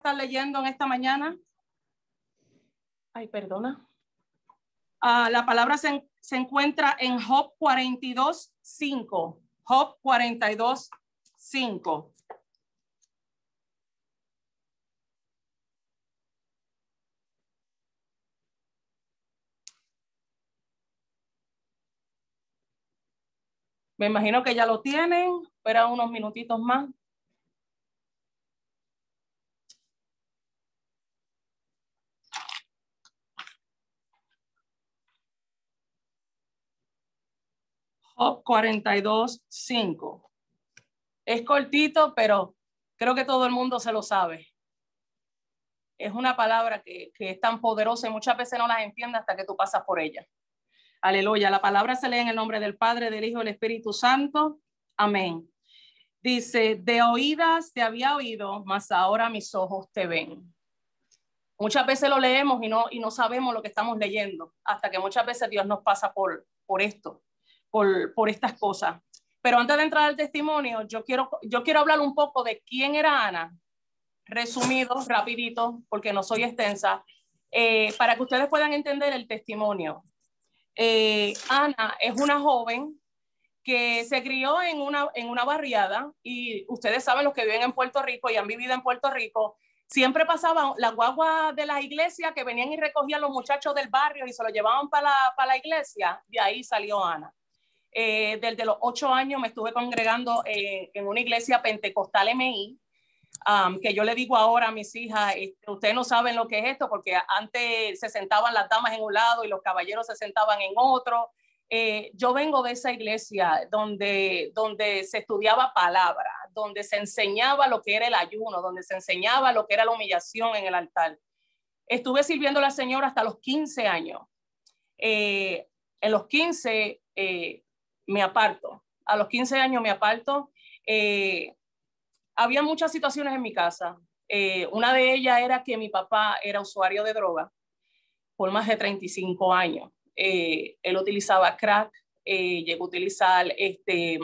estar leyendo en esta mañana? Ay, perdona. La palabra se encuentra en Job 42:5. Job 42:5. Me imagino que ya lo tienen. Espera unos minutitos más. Job 42:5. Es cortito, pero creo que todo el mundo se lo sabe. Es una palabra que es tan poderosa y muchas veces no las entiendes hasta que tú pasas por ella. Aleluya. La palabra se lee en el nombre del Padre, del Hijo y del Espíritu Santo. Amén. Dice, de oídas te había oído, mas ahora mis ojos te ven. Muchas veces lo leemos y no sabemos lo que estamos leyendo, hasta que muchas veces Dios nos pasa por esto, por estas cosas. Pero antes de entrar al testimonio, yo quiero hablar un poco de quién era Ana, resumido, rapidito, porque no soy extensa, para que ustedes puedan entender el testimonio. Ana es una joven que se crió en una barriada, y ustedes saben, los que viven en Puerto Rico y han vivido en Puerto Rico, siempre pasaban las guaguas de las iglesias que venían y recogían los muchachos del barrio y se los llevaban para la iglesia. De ahí salió Ana. Desde los 8 años me estuve congregando en una iglesia pentecostal MI, que yo le digo ahora a mis hijas, ustedes no saben lo que es esto, porque antes se sentaban las damas en un lado y los caballeros se sentaban en otro. Yo vengo de esa iglesia donde se estudiaba palabra, donde se enseñaba lo que era el ayuno, donde se enseñaba lo que era la humillación en el altar. Estuve sirviendo a la Señora hasta los 15 años. En los 15 me aparto. A los 15 años me aparto. Había muchas situaciones en mi casa. Una de ellas era que mi papá era usuario de droga por más de 35 años. Él utilizaba crack, llegó a utilizar,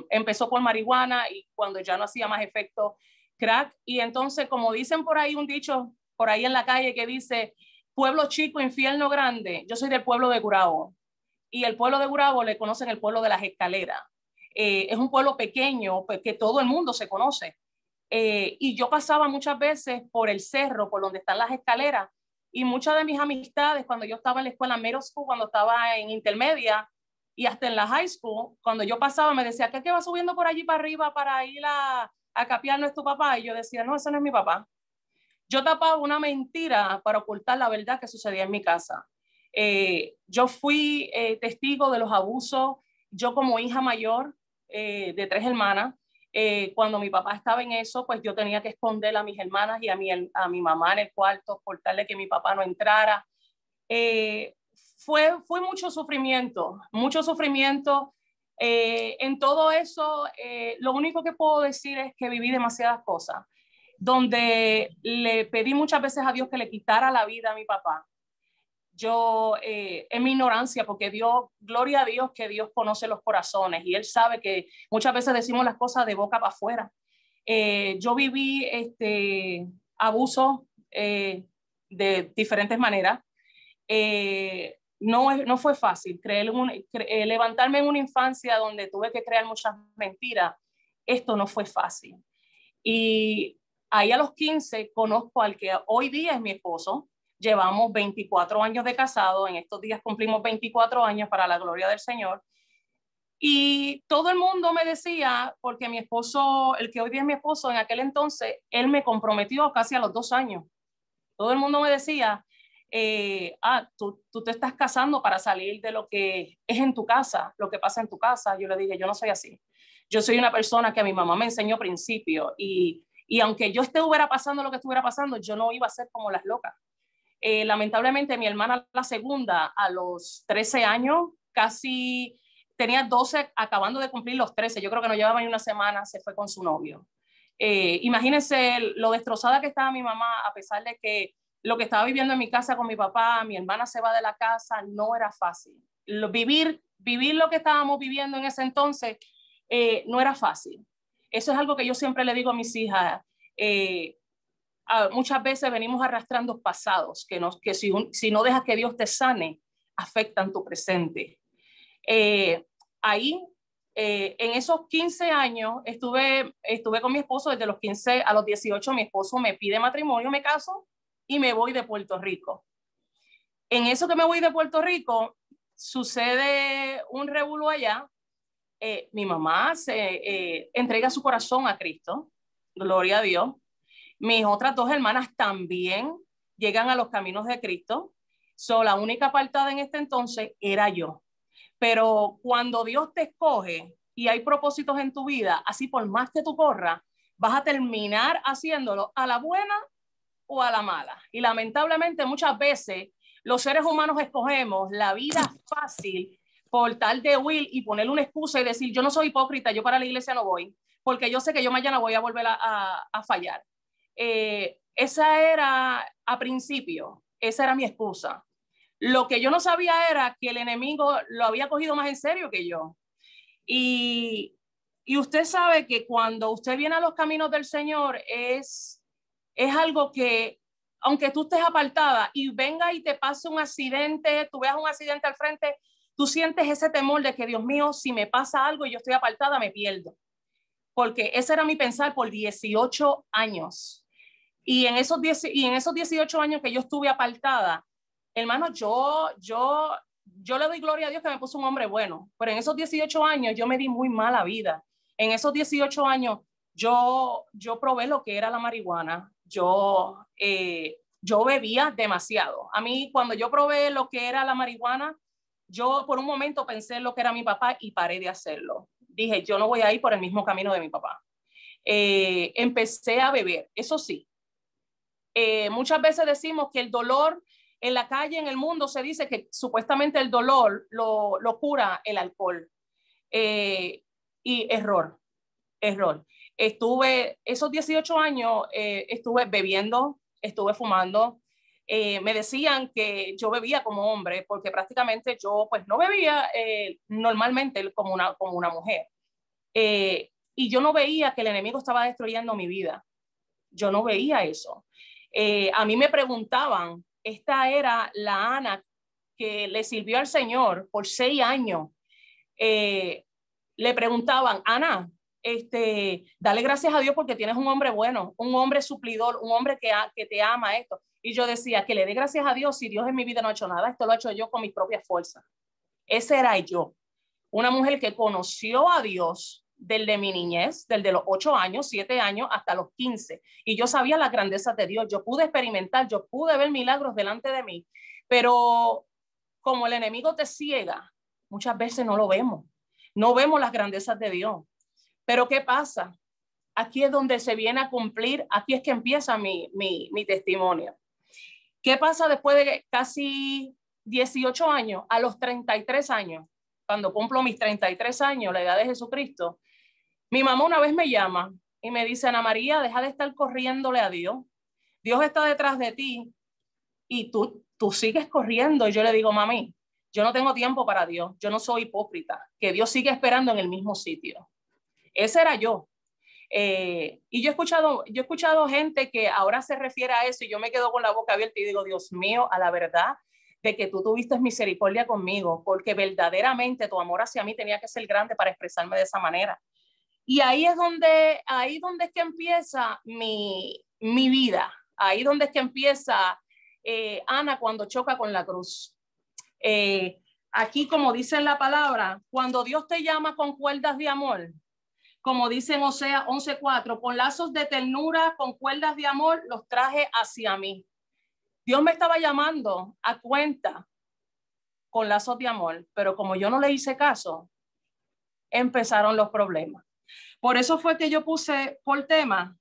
empezó por marihuana y cuando ya no hacía más efecto, crack. Y entonces, como dicen por ahí un dicho, por ahí en la calle que dice, pueblo chico, infierno grande. Yo soy del pueblo de Gurabo. Y el pueblo de Gurabo le conocen el pueblo de las escaleras. Es un pueblo pequeño, pues, que todo el mundo se conoce. Y yo pasaba muchas veces por el cerro, por donde están las escaleras, y muchas de mis amistades, cuando yo estaba en la escuela middle school, cuando estaba en intermedia y hasta en la high school, cuando yo pasaba me decía, ¿qué va subiendo por allí para arriba para ir a capear nuestro papá? Y yo decía, no, ese no es mi papá. Yo tapaba una mentira para ocultar la verdad que sucedía en mi casa. Yo fui testigo de los abusos, yo como hija mayor de 3 hermanas. Cuando mi papá estaba en eso, pues yo tenía que esconder a mis hermanas y a mi mamá en el cuarto, ocultarle que mi papá no entrara. Fue mucho sufrimiento, mucho sufrimiento. En todo eso, lo único que puedo decir es que viví demasiadas cosas, donde le pedí muchas veces a Dios que le quitara la vida a mi papá. Yo, en mi ignorancia, porque Dios, gloria a Dios que Dios conoce los corazones y Él sabe que muchas veces decimos las cosas de boca para afuera. Yo viví abuso de diferentes maneras. No fue fácil levantarme en una infancia donde tuve que crear muchas mentiras. Esto no fue fácil. Y ahí a los 15 conozco al que hoy día es mi esposo. Llevamos 24 años de casado. En estos días cumplimos 24 años para la gloria del Señor. Y todo el mundo me decía, porque mi esposo, el que hoy día es mi esposo, en aquel entonces, él me comprometió casi a los 2 años. Todo el mundo me decía, tú te estás casando para salir de lo que es en tu casa, lo que pasa en tu casa. Yo le dije, yo no soy así. Yo soy una persona que a mi mamá me enseñó principios y aunque yo estuviera pasando lo que estuviera pasando, yo no iba a ser como las locas. Lamentablemente mi hermana, la segunda, a los 13 años, casi tenía 12, acabando de cumplir los 13, yo creo que no llevaba ni una semana, se fue con su novio. Imagínense lo destrozada que estaba mi mamá, a pesar de que lo que estaba viviendo en mi casa con mi papá, mi hermana se va de la casa, no era fácil. Vivir lo que estábamos viviendo en ese entonces no era fácil. Eso es algo que yo siempre le digo a mis hijas. muchas veces venimos arrastrando pasados que si no dejas que Dios te sane, afectan tu presente. En esos 15 años estuve con mi esposo desde los 15 a los 18. Mi esposo me pide matrimonio, me caso y me voy de Puerto Rico. En eso que me voy de Puerto Rico, sucede un revuelo allá. Mi mamá se entrega su corazón a Cristo, gloria a Dios. Mis otras dos hermanas también llegan a los caminos de Cristo. La única apartada en este entonces era yo. Pero cuando Dios te escoge y hay propósitos en tu vida, así por más que tú corras, vas a terminar haciéndolo a la buena o a la mala. Y lamentablemente muchas veces los seres humanos escogemos la vida fácil por tal de huir y ponerle una excusa y decir, yo no soy hipócrita, yo para la iglesia no voy, porque yo sé que yo mañana voy a volver a fallar. Esa era a principio, esa era mi excusa. Lo que yo no sabía era que el enemigo lo había cogido más en serio que yo. Y usted sabe que cuando usted viene a los caminos del Señor es algo que, aunque tú estés apartada y venga y te pase un accidente, tú veas un accidente al frente, tú sientes ese temor de que, Dios mío, si me pasa algo y yo estoy apartada, me pierdo. Porque ese era mi pensar por 18 años. Y en esos 18 años que yo estuve apartada, hermano, yo le doy gloria a Dios que me puso un hombre bueno, pero en esos 18 años yo me di muy mala vida. En esos 18 años yo probé lo que era la marihuana. Yo bebía demasiado. A mí, cuando yo probé lo que era la marihuana, yo por un momento pensé en lo que era mi papá y paré de hacerlo. Dije, yo no voy a ir por el mismo camino de mi papá. Empecé a beber, eso sí. Muchas veces decimos que el dolor en la calle, en el mundo, se dice que supuestamente el dolor lo cura el alcohol. Y error. Estuve esos 18 años, estuve bebiendo, estuve fumando. Me decían que yo bebía como hombre, porque prácticamente yo pues no bebía normalmente como una mujer. Y yo no veía que el enemigo estaba destruyendo mi vida. Yo no veía eso. A mí me preguntaban, esta era la Ana que le sirvió al Señor por 6 años. Le preguntaban, Ana, dale gracias a Dios porque tienes un hombre bueno, un hombre suplidor, un hombre que te ama esto. Y yo decía, que le dé gracias a Dios si Dios en mi vida no ha hecho nada, esto lo he hecho yo con mis propias fuerzas. Ese era yo, una mujer que conoció a Dios desde mi niñez, desde los 8 años, 7 años hasta los 15. Y yo sabía las grandezas de Dios, yo pude experimentar, yo pude ver milagros delante de mí, pero como el enemigo te ciega, muchas veces no lo vemos, no vemos las grandezas de Dios. Pero ¿qué pasa? Aquí es donde se viene a cumplir, aquí es que empieza mi testimonio. ¿Qué pasa después de casi 18 años? A los 33 años, cuando cumplo mis 33 años, la edad de Jesucristo, mi mamá una vez me llama y me dice, Ana María, deja de estar corriéndole a Dios. Dios está detrás de ti y tú sigues corriendo. Y yo le digo, mami, yo no tengo tiempo para Dios. Yo no soy hipócrita, que Dios sigue esperando en el mismo sitio. Ese era yo. Y yo he escuchado gente que ahora se refiere a eso y yo me quedo con la boca abierta y digo, Dios mío, a la verdad de que tú tuviste misericordia conmigo, porque verdaderamente tu amor hacia mí tenía que ser grande para expresarme de esa manera. Y ahí es donde es que empieza mi vida. Ahí donde es que empieza Ana cuando choca con la cruz. Aquí, como dice en la palabra, cuando Dios te llama con cuerdas de amor, como dice en Oseas 11:4, con lazos de ternura, con cuerdas de amor, los traje hacia mí. Dios me estaba llamando a cuenta con lazos de amor, pero como yo no le hice caso, empezaron los problemas. Por eso fue que yo puse por tema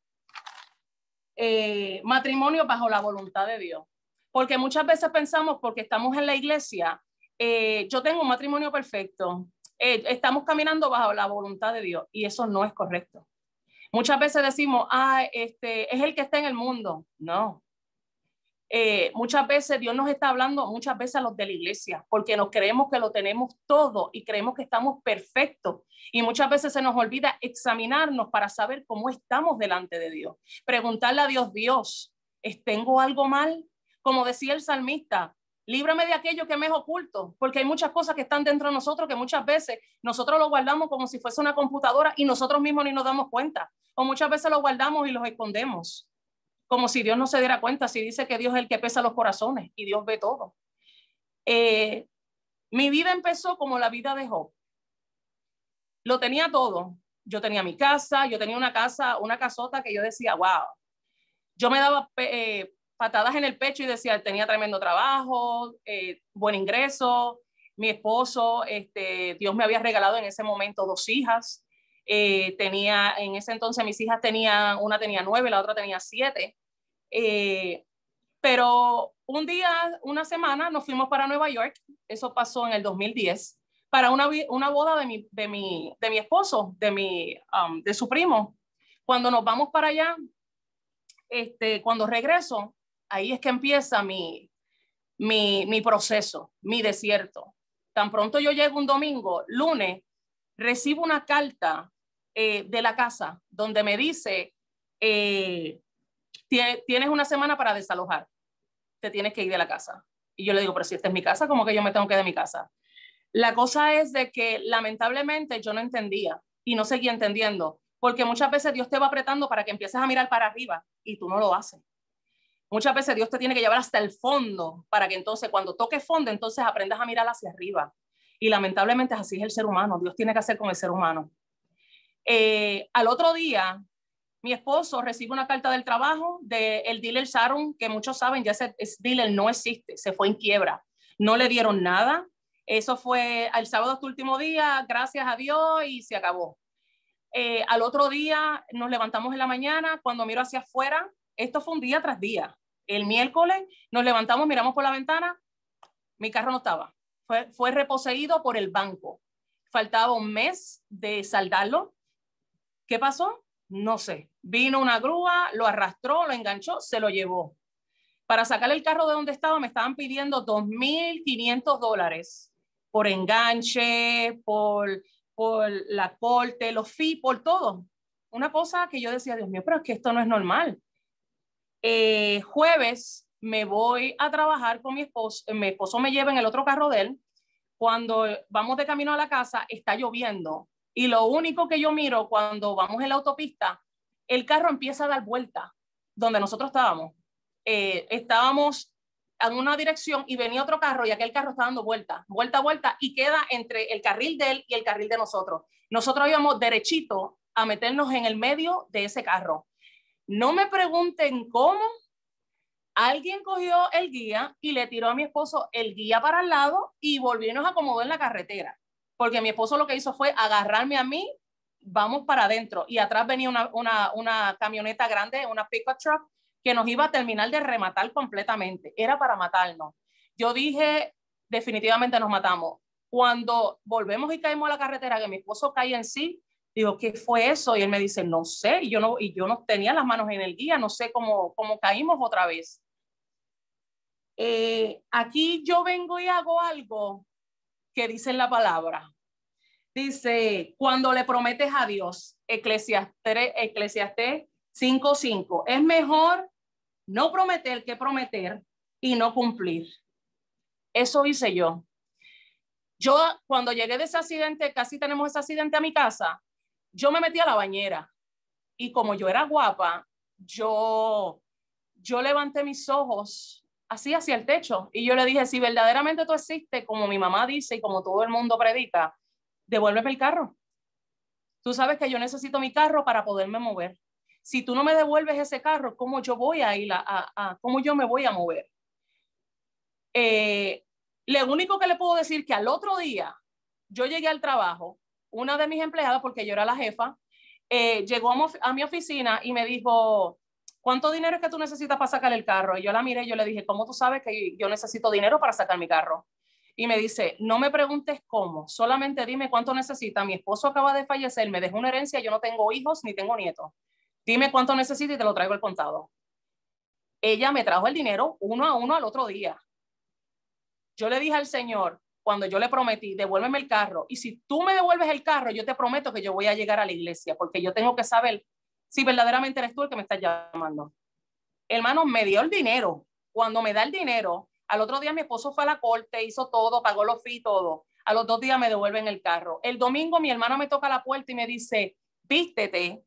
matrimonio bajo la voluntad de Dios. Porque muchas veces pensamos, porque estamos en la iglesia, yo tengo un matrimonio perfecto, estamos caminando bajo la voluntad de Dios, y eso no es correcto. Muchas veces decimos, es el que está en el mundo. No. Muchas veces Dios nos está hablando, muchas veces a los de la iglesia, porque nos creemos que lo tenemos todo y creemos que estamos perfectos. Y muchas veces se nos olvida examinarnos para saber cómo estamos delante de Dios. Preguntarle a Dios, ¿Tengo algo mal? Como decía el salmista, líbrame de aquello que me es oculto, porque hay muchas cosas que están dentro de nosotros que muchas veces nosotros lo guardamos como si fuese una computadora y nosotros mismos ni nos damos cuenta. O muchas veces lo guardamos y los escondemos, como si Dios no se diera cuenta. Si dice que Dios es el que pesa los corazones y Dios ve todo. Mi vida empezó como la vida de Job. Lo tenía todo. Yo tenía mi casa, yo tenía una casota que yo decía, wow. Yo me daba patadas en el pecho y decía, tenía tremendo trabajo, buen ingreso, mi esposo, Dios me había regalado en ese momento 2 hijas. En ese entonces mis hijas una tenía 9, la otra tenía 7. Pero una semana nos fuimos para Nueva York, eso pasó en el 2010, para una boda de mi esposo, de su primo. Cuando nos vamos para allá, cuando regreso, ahí es que empieza mi proceso, mi desierto. Tan pronto yo llego un domingo, lunes, recibo una carta de la casa donde me dice, tienes una semana para desalojar, te tienes que ir de la casa. Y yo le digo, pero si esta es mi casa, ¿cómo que yo me tengo que ir de mi casa? La cosa es de que lamentablemente yo no entendía y no seguía entendiendo, porque muchas veces Dios te va apretando para que empieces a mirar para arriba y tú no lo haces. Muchas veces Dios te tiene que llevar hasta el fondo para que entonces cuando toques fondo, entonces aprendas a mirar hacia arriba. Y lamentablemente así es el ser humano. Dios tiene que hacer con el ser humano. Al otro día, mi esposo recibe una carta del trabajo del dealer Sharon, que muchos saben, ya ese dealer no existe, se fue en quiebra. No le dieron nada. Eso fue el sábado, hasta último día, gracias a Dios, y se acabó. Al otro día nos levantamos en la mañana, cuando miro hacia afuera, esto fue un día tras día. El miércoles nos levantamos, miramos por la ventana, mi carro no estaba. Fue reposeído por el banco. Faltaba un mes de saldarlo. ¿Qué pasó? No sé. Vino una grúa, lo arrastró, lo enganchó, se lo llevó. Para sacar el carro de donde estaba me estaban pidiendo $2,500 por enganche, por la corte, los fees, por todo. Una cosa que yo decía, Dios mío, pero es que esto no es normal. Jueves me voy a trabajar con mi esposo me lleva en el otro carro de él. Cuando vamos de camino a la casa, está lloviendo. Y lo único que yo miro cuando vamos en la autopista, el carro empieza a dar vuelta donde nosotros estábamos. Estábamos en una dirección y venía otro carro y aquel carro está dando vuelta y queda entre el carril de él y el carril de nosotros. Nosotros íbamos derechito a meternos en el medio de ese carro. No me pregunten cómo. Alguien cogió el guía y le tiró a mi esposo el guía para el lado y volvió y nos acomodó en la carretera. Porque mi esposo lo que hizo fue agarrarme a mí, vamos para adentro. Y atrás venía una camioneta grande, una pickup truck, que nos iba a terminar de rematar completamente. Era para matarnos. Yo dije, definitivamente nos matamos. Cuando volvemos y caímos a la carretera, que mi esposo cae en sí, digo, ¿qué fue eso? Y él me dice, no sé. Y yo no tenía las manos en el guía, no sé cómo caímos otra vez. Aquí yo vengo y hago algo que dice en la palabra. Dice, cuando le prometes a Dios, Eclesiastés 5:5, es mejor no prometer que prometer y no cumplir. Eso hice yo. Yo cuando llegué de ese accidente, casi tenemos ese accidente a mi casa, yo me metí a la bañera y como yo era guapa, yo levanté mis ojos así hacia el techo y yo le dije, si verdaderamente tú existes, como mi mamá dice y como todo el mundo predica, devuélveme el carro. Tú sabes que yo necesito mi carro para poderme mover. Si tú no me devuelves ese carro, ¿cómo yo voy a ir cómo yo me voy a mover? Lo único que le puedo decir que al otro día yo llegué al trabajo, una de mis empleadas, porque yo era la jefa, llegó a mi oficina y me dijo, ¿cuánto dinero es que tú necesitas para sacar el carro? Y yo la miré y yo le dije, ¿cómo tú sabes que yo necesito dinero para sacar mi carro? Y me dice, no me preguntes cómo, solamente dime cuánto necesita. Mi esposo acaba de fallecer, me dejó una herencia, yo no tengo hijos ni tengo nietos. Dime cuánto necesita y te lo traigo el contado. Ella me trajo el dinero uno a uno al otro día. Yo le dije al Señor, cuando yo le prometí, devuélveme el carro. Y si tú me devuelves el carro, yo te prometo que yo voy a llegar a la iglesia, porque yo tengo que saber si verdaderamente eres tú el que me estás llamando. Hermano, me dio el dinero. Cuando me da el dinero, al otro día mi esposo fue a la corte, hizo todo, pagó los fees, todo. A los 2 días me devuelven el carro. El domingo mi hermano me toca la puerta y me dice, vístete,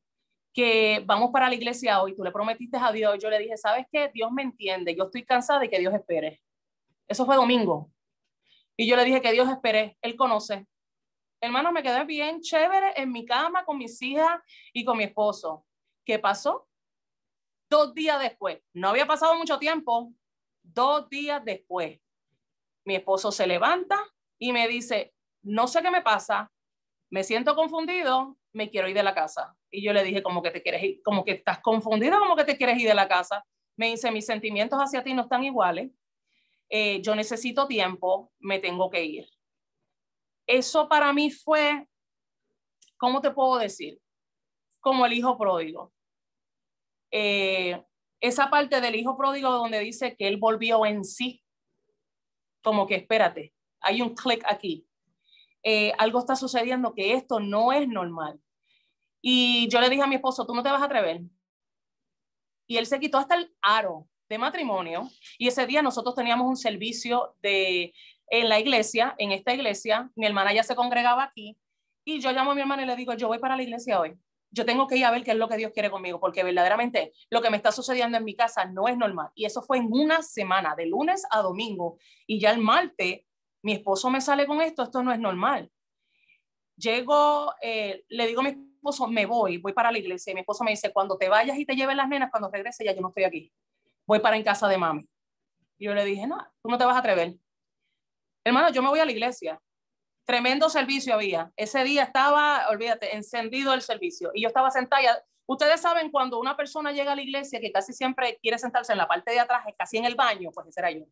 que vamos para la iglesia hoy. Tú le prometiste a Dios. Yo le dije, ¿sabes qué? Dios me entiende. Yo estoy cansada de que Dios espere. Eso fue domingo. Y yo le dije que Dios espere. Él conoce. Hermano, me quedé bien chévere en mi cama con mis hijas y con mi esposo. ¿Qué pasó? 2 días después. No había pasado mucho tiempo. 2 días después. Mi esposo se levanta y me dice, no sé qué me pasa, me siento confundido, me quiero ir de la casa. Y yo le dije, como que te quieres ir, como que estás confundido, como que te quieres ir de la casa. Me dice, mis sentimientos hacia ti no están iguales, yo necesito tiempo, me tengo que ir. Eso para mí fue, ¿cómo te puedo decir? Como el hijo pródigo. Esa parte del hijo pródigo donde dice que él volvió en sí, como que espérate, hay un clic aquí. Algo está sucediendo que esto no es normal. Y yo le dije a mi esposo, tú no te vas a atrever. Y él se quitó hasta el aro de matrimonio. Y ese día nosotros teníamos un servicio en la iglesia, en esta iglesia. Mi hermana ya se congregaba aquí. Y yo llamo a mi hermana y le digo, yo voy para la iglesia hoy. Yo tengo que ir a ver qué es lo que Dios quiere conmigo, porque verdaderamente lo que me está sucediendo en mi casa no es normal. Y eso fue en una semana, de lunes a domingo. Y ya el martes, mi esposo me sale con esto no es normal. Llego, le digo a mi esposo, me voy para la iglesia. Y mi esposo me dice, cuando te vayas y te lleves las nenas, cuando regrese ya yo no estoy aquí. Voy para en casa de mami. Y yo le dije, no, tú no te vas a atrever. Hermano, yo me voy a la iglesia. Tremendo servicio había. Ese día estaba, olvídate, encendido el servicio. Y yo estaba sentada. Ustedes saben cuando una persona llega a la iglesia que casi siempre quiere sentarse en la parte de atrás, casi en el baño, pues ese era yo.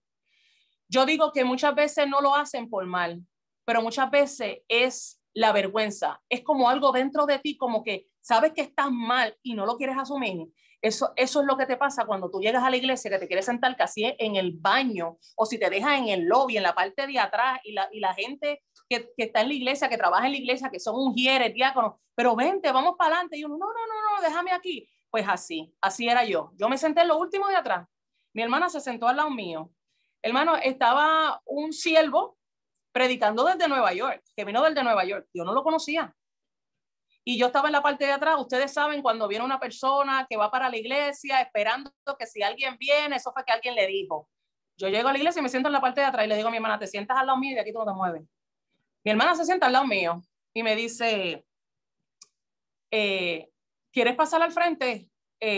Yo digo que muchas veces no lo hacen por mal, pero muchas veces es la vergüenza. Es como algo dentro de ti, como que sabes que estás mal y no lo quieres asumir. Eso es lo que te pasa cuando tú llegas a la iglesia, que te quieres sentar casi en el baño, o si te dejas en el lobby, en la parte de atrás, y la gente que está en la iglesia, que trabaja en la iglesia, que son ungieres, diáconos, pero vente, vamos para adelante. Y uno, no, déjame aquí. Pues así era yo. Yo me senté en lo último de atrás. Mi hermana se sentó al lado mío. Hermano, estaba un siervo predicando desde Nueva York, que vino desde Nueva York. Yo no lo conocía. Y yo estaba en la parte de atrás. Ustedes saben cuando viene una persona que va para la iglesia esperando que si alguien viene, eso fue que alguien le dijo. Yo llego a la iglesia y me siento en la parte de atrás y le digo a mi hermana, te sientas al lado mío y de aquí tú no te mueves. Mi hermana se sienta al lado mío y me dice, ¿quieres pasar al frente?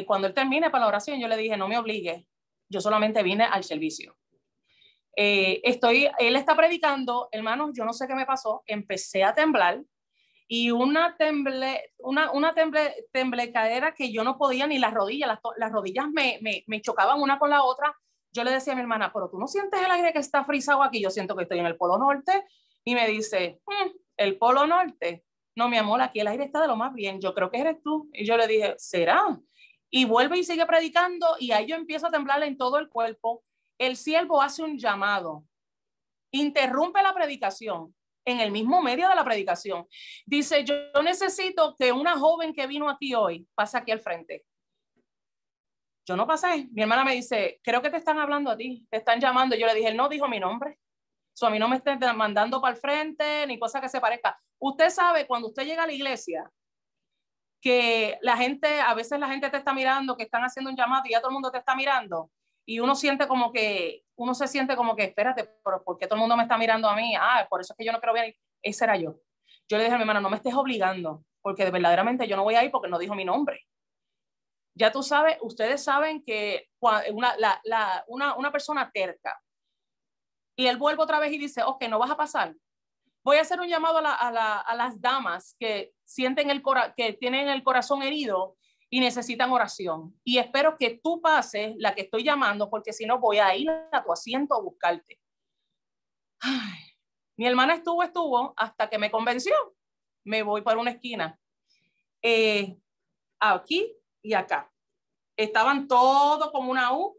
Cuando él termine para la oración, yo le dije, no me obligues. Yo solamente vine al servicio. Él está predicando, hermanos, yo no sé qué me pasó, empecé a temblar y una temblecadera que yo no podía ni las rodillas, las rodillas me chocaban una con la otra. Yo le decía a mi hermana, pero tú no sientes el aire que está frisado aquí, yo siento que estoy en el Polo Norte. Y me dice, el Polo Norte, no mi amor, aquí el aire está de lo más bien, yo creo que eres tú. Y yo le dije, ¿será? Y vuelve y sigue predicando y ahí yo empiezo a temblar en todo el cuerpo. El siervo hace un llamado, interrumpe la predicación en el mismo medio de la predicación. Dice, yo necesito que una joven que vino aquí hoy pase aquí al frente. Yo no pasé. Mi hermana me dice, creo que te están hablando a ti, te están llamando. Yo le dije, él no dijo mi nombre. A mí no me estén mandando para el frente ni cosa que se parezca. Usted sabe, cuando usted llega a la iglesia, que a veces la gente te está mirando, que están haciendo un llamado y ya todo el mundo te está mirando. Y uno se siente como que, espérate, ¿por qué todo el mundo me está mirando a mí? Por eso es que yo no quiero ver. Ese era yo. Yo le dije a mi hermana, no me estés obligando, porque verdaderamente yo no voy a ir porque no dijo mi nombre. Ya tú sabes, ustedes saben que una persona terca, y él vuelve otra vez y dice, ok, no vas a pasar. Voy a hacer un llamado a las damas que que tienen el corazón herido y necesitan oración. Y espero que tú pases la que estoy llamando, porque si no voy a ir a tu asiento a buscarte. Ay, mi hermana estuvo hasta que me convenció. Me voy para una esquina. Aquí y acá. Estaban todos como una U.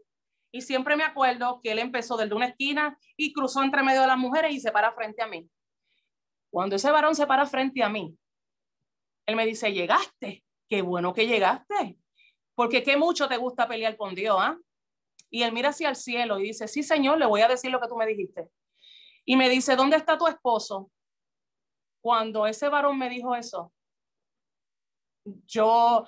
Y siempre me acuerdo que él empezó desde una esquina y cruzó entre medio de las mujeres y se para frente a mí. Cuando ese varón se para frente a mí, él me dice, llegaste, qué bueno que llegaste, porque qué mucho te gusta pelear con Dios, ¿ah? Y él mira hacia el cielo y dice, sí, Señor, le voy a decir lo que tú me dijiste. Y me dice, ¿dónde está tu esposo? Cuando ese varón me dijo eso, yo,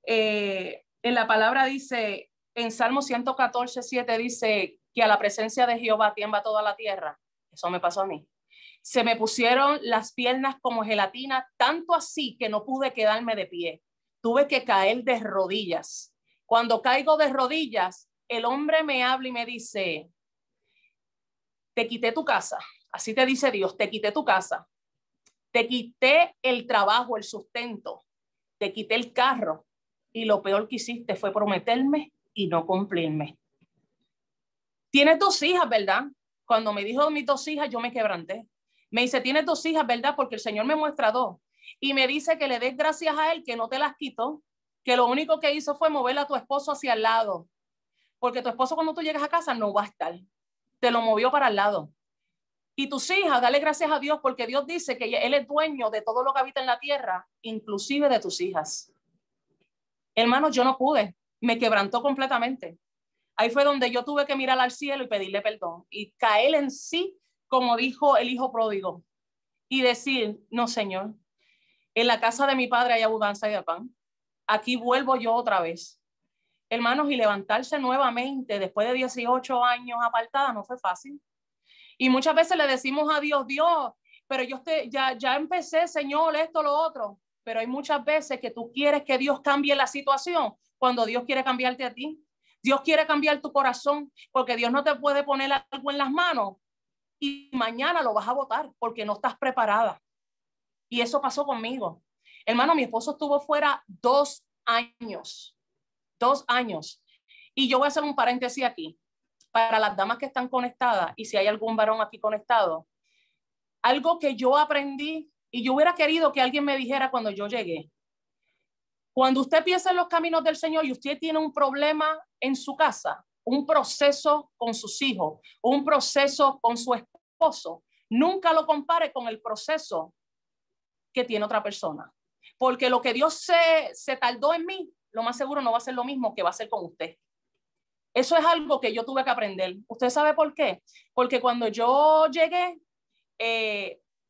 en la palabra dice, en Salmo 114:7 dice que a la presencia de Jehová tiembla toda la tierra. Eso me pasó a mí. Se me pusieron las piernas como gelatina, tanto así que no pude quedarme de pie. Tuve que caer de rodillas. Cuando caigo de rodillas, el hombre me habla y me dice, te quité tu casa. Así te dice Dios, te quité tu casa. Te quité el trabajo, el sustento. Te quité el carro. Y lo peor que hiciste fue prometerme y no cumplirme. Tienes 2 hijas, ¿verdad? Cuando me dijo mis 2 hijas, yo me quebranté. Me dice, tienes 2 hijas, ¿verdad? Porque el Señor me muestra 2. Y me dice que le des gracias a Él, que no te las quitó, que lo único que hizo fue mover a tu esposo hacia el lado. Porque tu esposo cuando tú llegas a casa no va a estar. Te lo movió para el lado. Y tus hijas, dale gracias a Dios, porque Dios dice que Él es dueño de todo lo que habita en la tierra, inclusive de tus hijas. Hermano, yo no pude. Me quebrantó completamente. Ahí fue donde yo tuve que mirar al cielo y pedirle perdón y caer en sí, como dijo el hijo pródigo, y decir, no, Señor, en la casa de mi padre hay abundancia de pan. Aquí vuelvo yo otra vez. Hermanos, y levantarse nuevamente después de 18 años apartada no fue fácil. Y muchas veces le decimos a Dios, Dios, pero yo ya empecé, Señor, esto, lo otro. Pero hay muchas veces que tú quieres que Dios cambie la situación cuando Dios quiere cambiarte a ti. Dios quiere cambiar tu corazón, porque Dios no te puede poner algo en las manos y mañana lo vas a botar porque no estás preparada. Y eso pasó conmigo. Hermano, mi esposo estuvo fuera 2 años. 2 años. Y yo voy a hacer un paréntesis aquí. Para las damas que están conectadas, y si hay algún varón aquí conectado, algo que yo aprendí y yo hubiera querido que alguien me dijera cuando yo llegué. Cuando usted piensa en los caminos del Señor y usted tiene un problema en su casa, un proceso con sus hijos, un proceso con su esposo, nunca lo compare con el proceso que tiene otra persona. Porque lo que Dios se tardó en mí, lo más seguro no va a ser lo mismo que va a ser con usted. Eso es algo que yo tuve que aprender. ¿Usted sabe por qué? Porque cuando yo llegué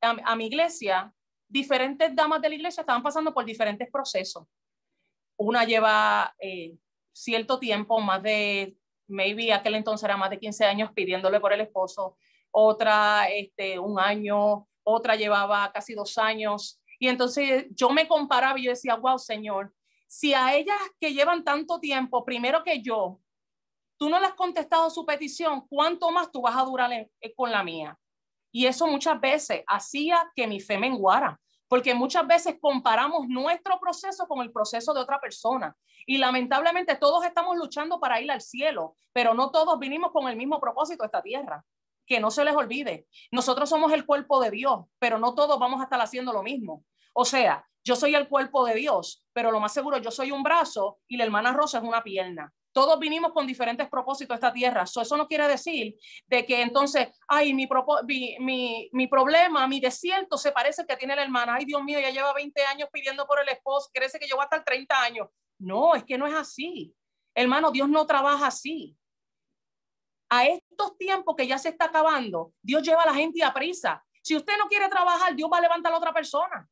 a mi iglesia, diferentes damas de la iglesia estaban pasando por diferentes procesos. Una lleva cierto tiempo, más de, maybe aquel entonces era más de 15 años pidiéndole por el esposo, otra 1 año, otra llevaba casi 2 años. Y entonces yo me comparaba y yo decía, wow, Señor, si a ellas que llevan tanto tiempo, primero que yo, tú no le has contestado su petición, ¿cuánto más tú vas a durar con la mía? Y eso muchas veces hacía que mi fe menguara, porque muchas veces comparamos nuestro proceso con el proceso de otra persona. Y lamentablemente todos estamos luchando para ir al cielo, pero no todos vinimos con el mismo propósito a esta tierra. Que no se les olvide, nosotros somos el cuerpo de Dios, pero no todos vamos a estar haciendo lo mismo. O sea, yo soy el cuerpo de Dios, pero lo más seguro yo soy un brazo y la hermana Rosa es una pierna. Todos vinimos con diferentes propósitos a esta tierra. Eso no quiere decir de que entonces, ay, mi problema, mi desierto se parece que tiene la hermana. Ay, Dios mío, ya lleva 20 años pidiendo por el esposo. Crece que yo voy a estar 30 años. No, es que no es así. Hermano, Dios no trabaja así. A estos tiempos que ya se está acabando, Dios lleva a la gente a prisa. Si usted no quiere trabajar, Dios va a levantar a otra persona.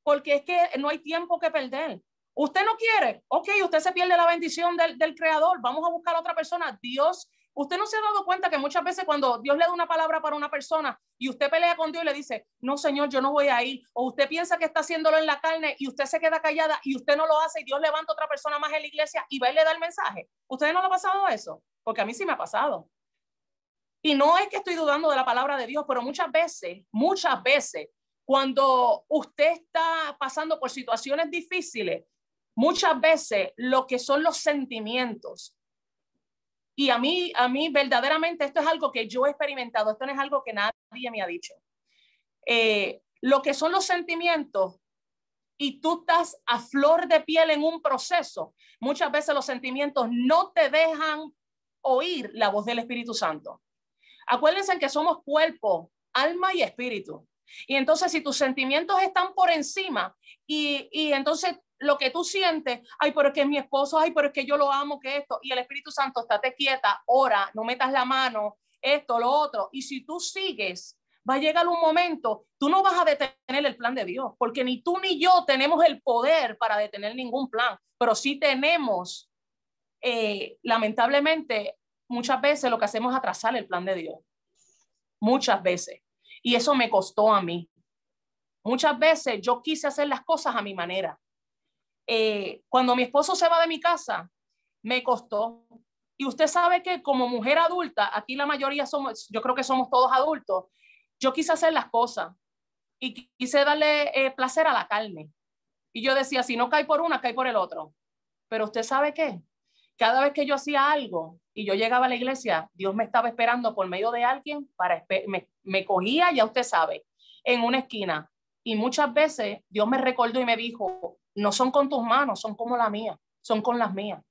Porque es que no hay tiempo que perder. Usted no quiere, ok, usted se pierde la bendición del Creador, vamos a buscar a otra persona. Dios, usted no se ha dado cuenta que muchas veces cuando Dios le da una palabra para una persona y usted pelea con Dios y le dice, no, Señor, yo no voy a ir, o usted piensa que está haciéndolo en la carne y usted se queda callada y usted no lo hace y Dios levanta a otra persona más en la iglesia y va y le da el mensaje. ¿Usted no le ha pasado eso? Porque a mí sí me ha pasado. Y no es que estoy dudando de la palabra de Dios, pero muchas veces, cuando usted está pasando por situaciones difíciles, muchas veces lo que son los sentimientos, y a mí verdaderamente esto es algo que yo he experimentado, esto no es algo que nadie me ha dicho. Lo que son los sentimientos y tú estás a flor de piel en un proceso, muchas veces los sentimientos no te dejan oír la voz del Espíritu Santo. Acuérdense que somos cuerpo, alma y espíritu. Y entonces si tus sentimientos están por encima y entonces lo que tú sientes, ay, pero es que es mi esposo, ay, pero es que yo lo amo, que esto, y el Espíritu Santo, estate quieta, ora, no metas la mano, esto, lo otro, y si tú sigues, va a llegar un momento, tú no vas a detener el plan de Dios, porque ni tú ni yo tenemos el poder para detener ningún plan, pero sí tenemos, lamentablemente, muchas veces lo que hacemos es atrasar el plan de Dios, muchas veces, y eso me costó a mí. Muchas veces yo quise hacer las cosas a mi manera. Cuando mi esposo se va de mi casa, me costó. Y usted sabe que como mujer adulta, aquí la mayoría somos, yo creo que somos todos adultos, yo quise hacer las cosas y quise darle placer a la carne. Y yo decía, si no cae por una, cae por el otro. Pero usted sabe qué, cada vez que yo hacía algo y yo llegaba a la iglesia, Dios me estaba esperando por medio de alguien para, me cogía, ya usted sabe, en una esquina. Y muchas veces Dios me recordó y me dijo, no son con tus manos, son como la mía, son con las mías.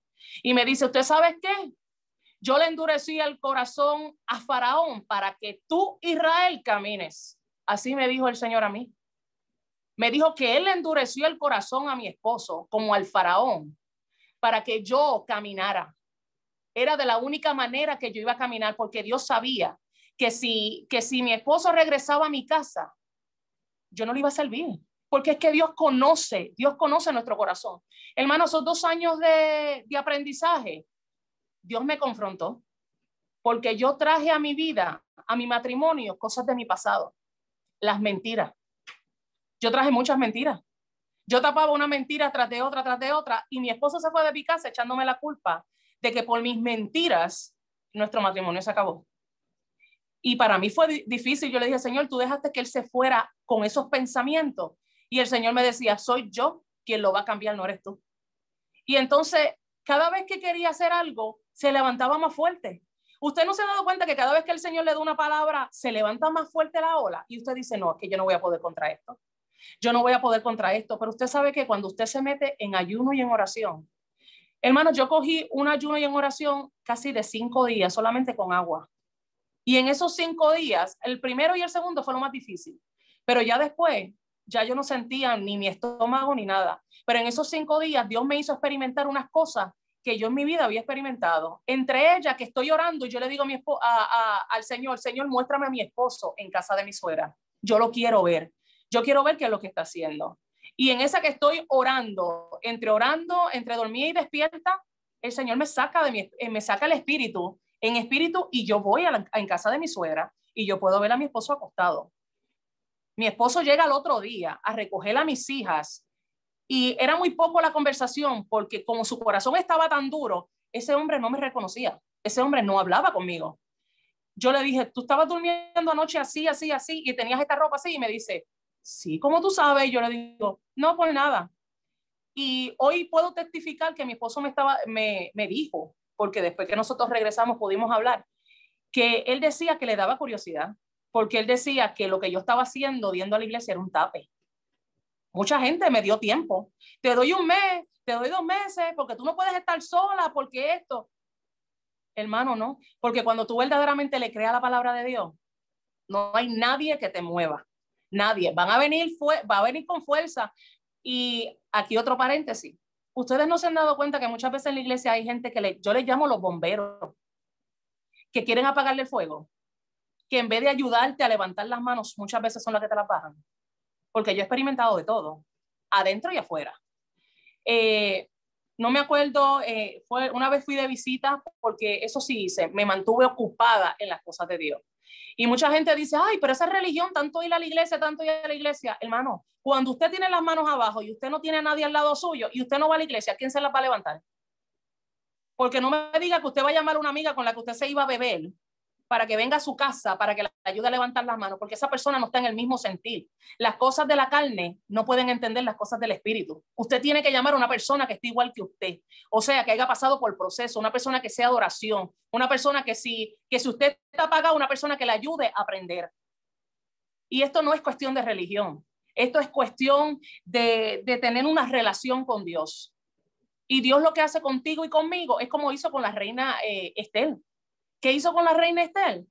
Y me dice, ¿usted sabe qué? Yo le endurecí el corazón a Faraón para que tú, Israel, camines. Así me dijo el Señor a mí. Me dijo que él le endureció el corazón a mi esposo, como al Faraón, para que yo caminara. Era de la única manera que yo iba a caminar, porque Dios sabía que si mi esposo regresaba a mi casa, yo no le iba a servir, porque es que Dios conoce nuestro corazón. Hermano, esos 2 años de aprendizaje, Dios me confrontó, porque yo traje a mi vida, a mi matrimonio, cosas de mi pasado, las mentiras. Yo traje muchas mentiras. Yo tapaba una mentira tras de otra, y mi esposo se fue de mi casa echándome la culpa de que por mis mentiras nuestro matrimonio se acabó. Y para mí fue difícil. Yo le dije, Señor, tú dejaste que él se fuera con esos pensamientos. Y el Señor me decía, soy yo quien lo va a cambiar, no eres tú. Y entonces, cada vez que quería hacer algo, se levantaba más fuerte. Usted no se ha dado cuenta que cada vez que el Señor le da una palabra, se levanta más fuerte la ola. Y usted dice, no, es que yo no voy a poder contra esto. Yo no voy a poder contra esto. Pero usted sabe que cuando usted se mete en ayuno y en oración, hermano, yo cogí un ayuno y en oración casi de 5 días, solamente con agua. Y en esos 5 días, el primero y el segundo fue lo más difícil. Pero ya después, ya yo no sentía ni mi estómago ni nada. Pero en esos 5 días, Dios me hizo experimentar unas cosas que yo en mi vida había experimentado. Entre ellas, que estoy orando y yo le digo al Señor, Señor, muéstrame a mi esposo en casa de mi suegra. Yo lo quiero ver. Yo quiero ver qué es lo que está haciendo. Y en esa que estoy orando, entre dormida y despierta, el Señor me saca el espíritu en espíritu y yo voy en casa de mi suegra y yo puedo ver a mi esposo acostado. Mi esposo llega al otro día a recoger a mis hijas y era muy poco la conversación porque como su corazón estaba tan duro, ese hombre no me reconocía, ese hombre no hablaba conmigo. Yo le dije, tú estabas durmiendo anoche así, así, así y tenías esta ropa así y me dice, sí, ¿cómo tú sabes? Y yo le digo, no, por nada. Y hoy puedo testificar que mi esposo me dijo, porque después que nosotros regresamos pudimos hablar, que él decía que le daba curiosidad, porque él decía que lo que yo estaba haciendo, yendo a la iglesia, era un tape. Mucha gente me dio tiempo. Te doy 1 mes, te doy 2 meses, porque tú no puedes estar sola, porque esto. Hermano, no, porque cuando tú verdaderamente le creas la palabra de Dios, no hay nadie que te mueva. Nadie. Va a venir con fuerza. Y aquí otro paréntesis. Ustedes no se han dado cuenta que muchas veces en la iglesia hay gente que yo les llamo los bomberos, que quieren apagarle el fuego, que en vez de ayudarte a levantar las manos, muchas veces son las que te las bajan. Porque yo he experimentado de todo, adentro y afuera. No me acuerdo, una vez fui de visita, porque eso sí hice, me mantuve ocupada en las cosas de Dios. Y mucha gente dice, ay, pero esa religión, tanto ir a la iglesia, tanto ir a la iglesia. Hermano, cuando usted tiene las manos abajo y usted no tiene a nadie al lado suyo y usted no va a la iglesia, ¿quién se las va a levantar? Porque no me diga que usted va a llamar a una amiga con la que usted se iba a beber para que venga a su casa, para que le ayude a levantar las manos, porque esa persona no está en el mismo sentir. Las cosas de la carne no pueden entender las cosas del espíritu. Usted tiene que llamar a una persona que esté igual que usted, o sea, que haya pasado por el proceso, una persona que sea de oración, una persona que si usted está pagado, una persona que le ayude a aprender. Y esto no es cuestión de religión, esto es cuestión de tener una relación con Dios. Y Dios lo que hace contigo y conmigo es como hizo con la reina Esther. ¿Qué hizo con la reina Esther?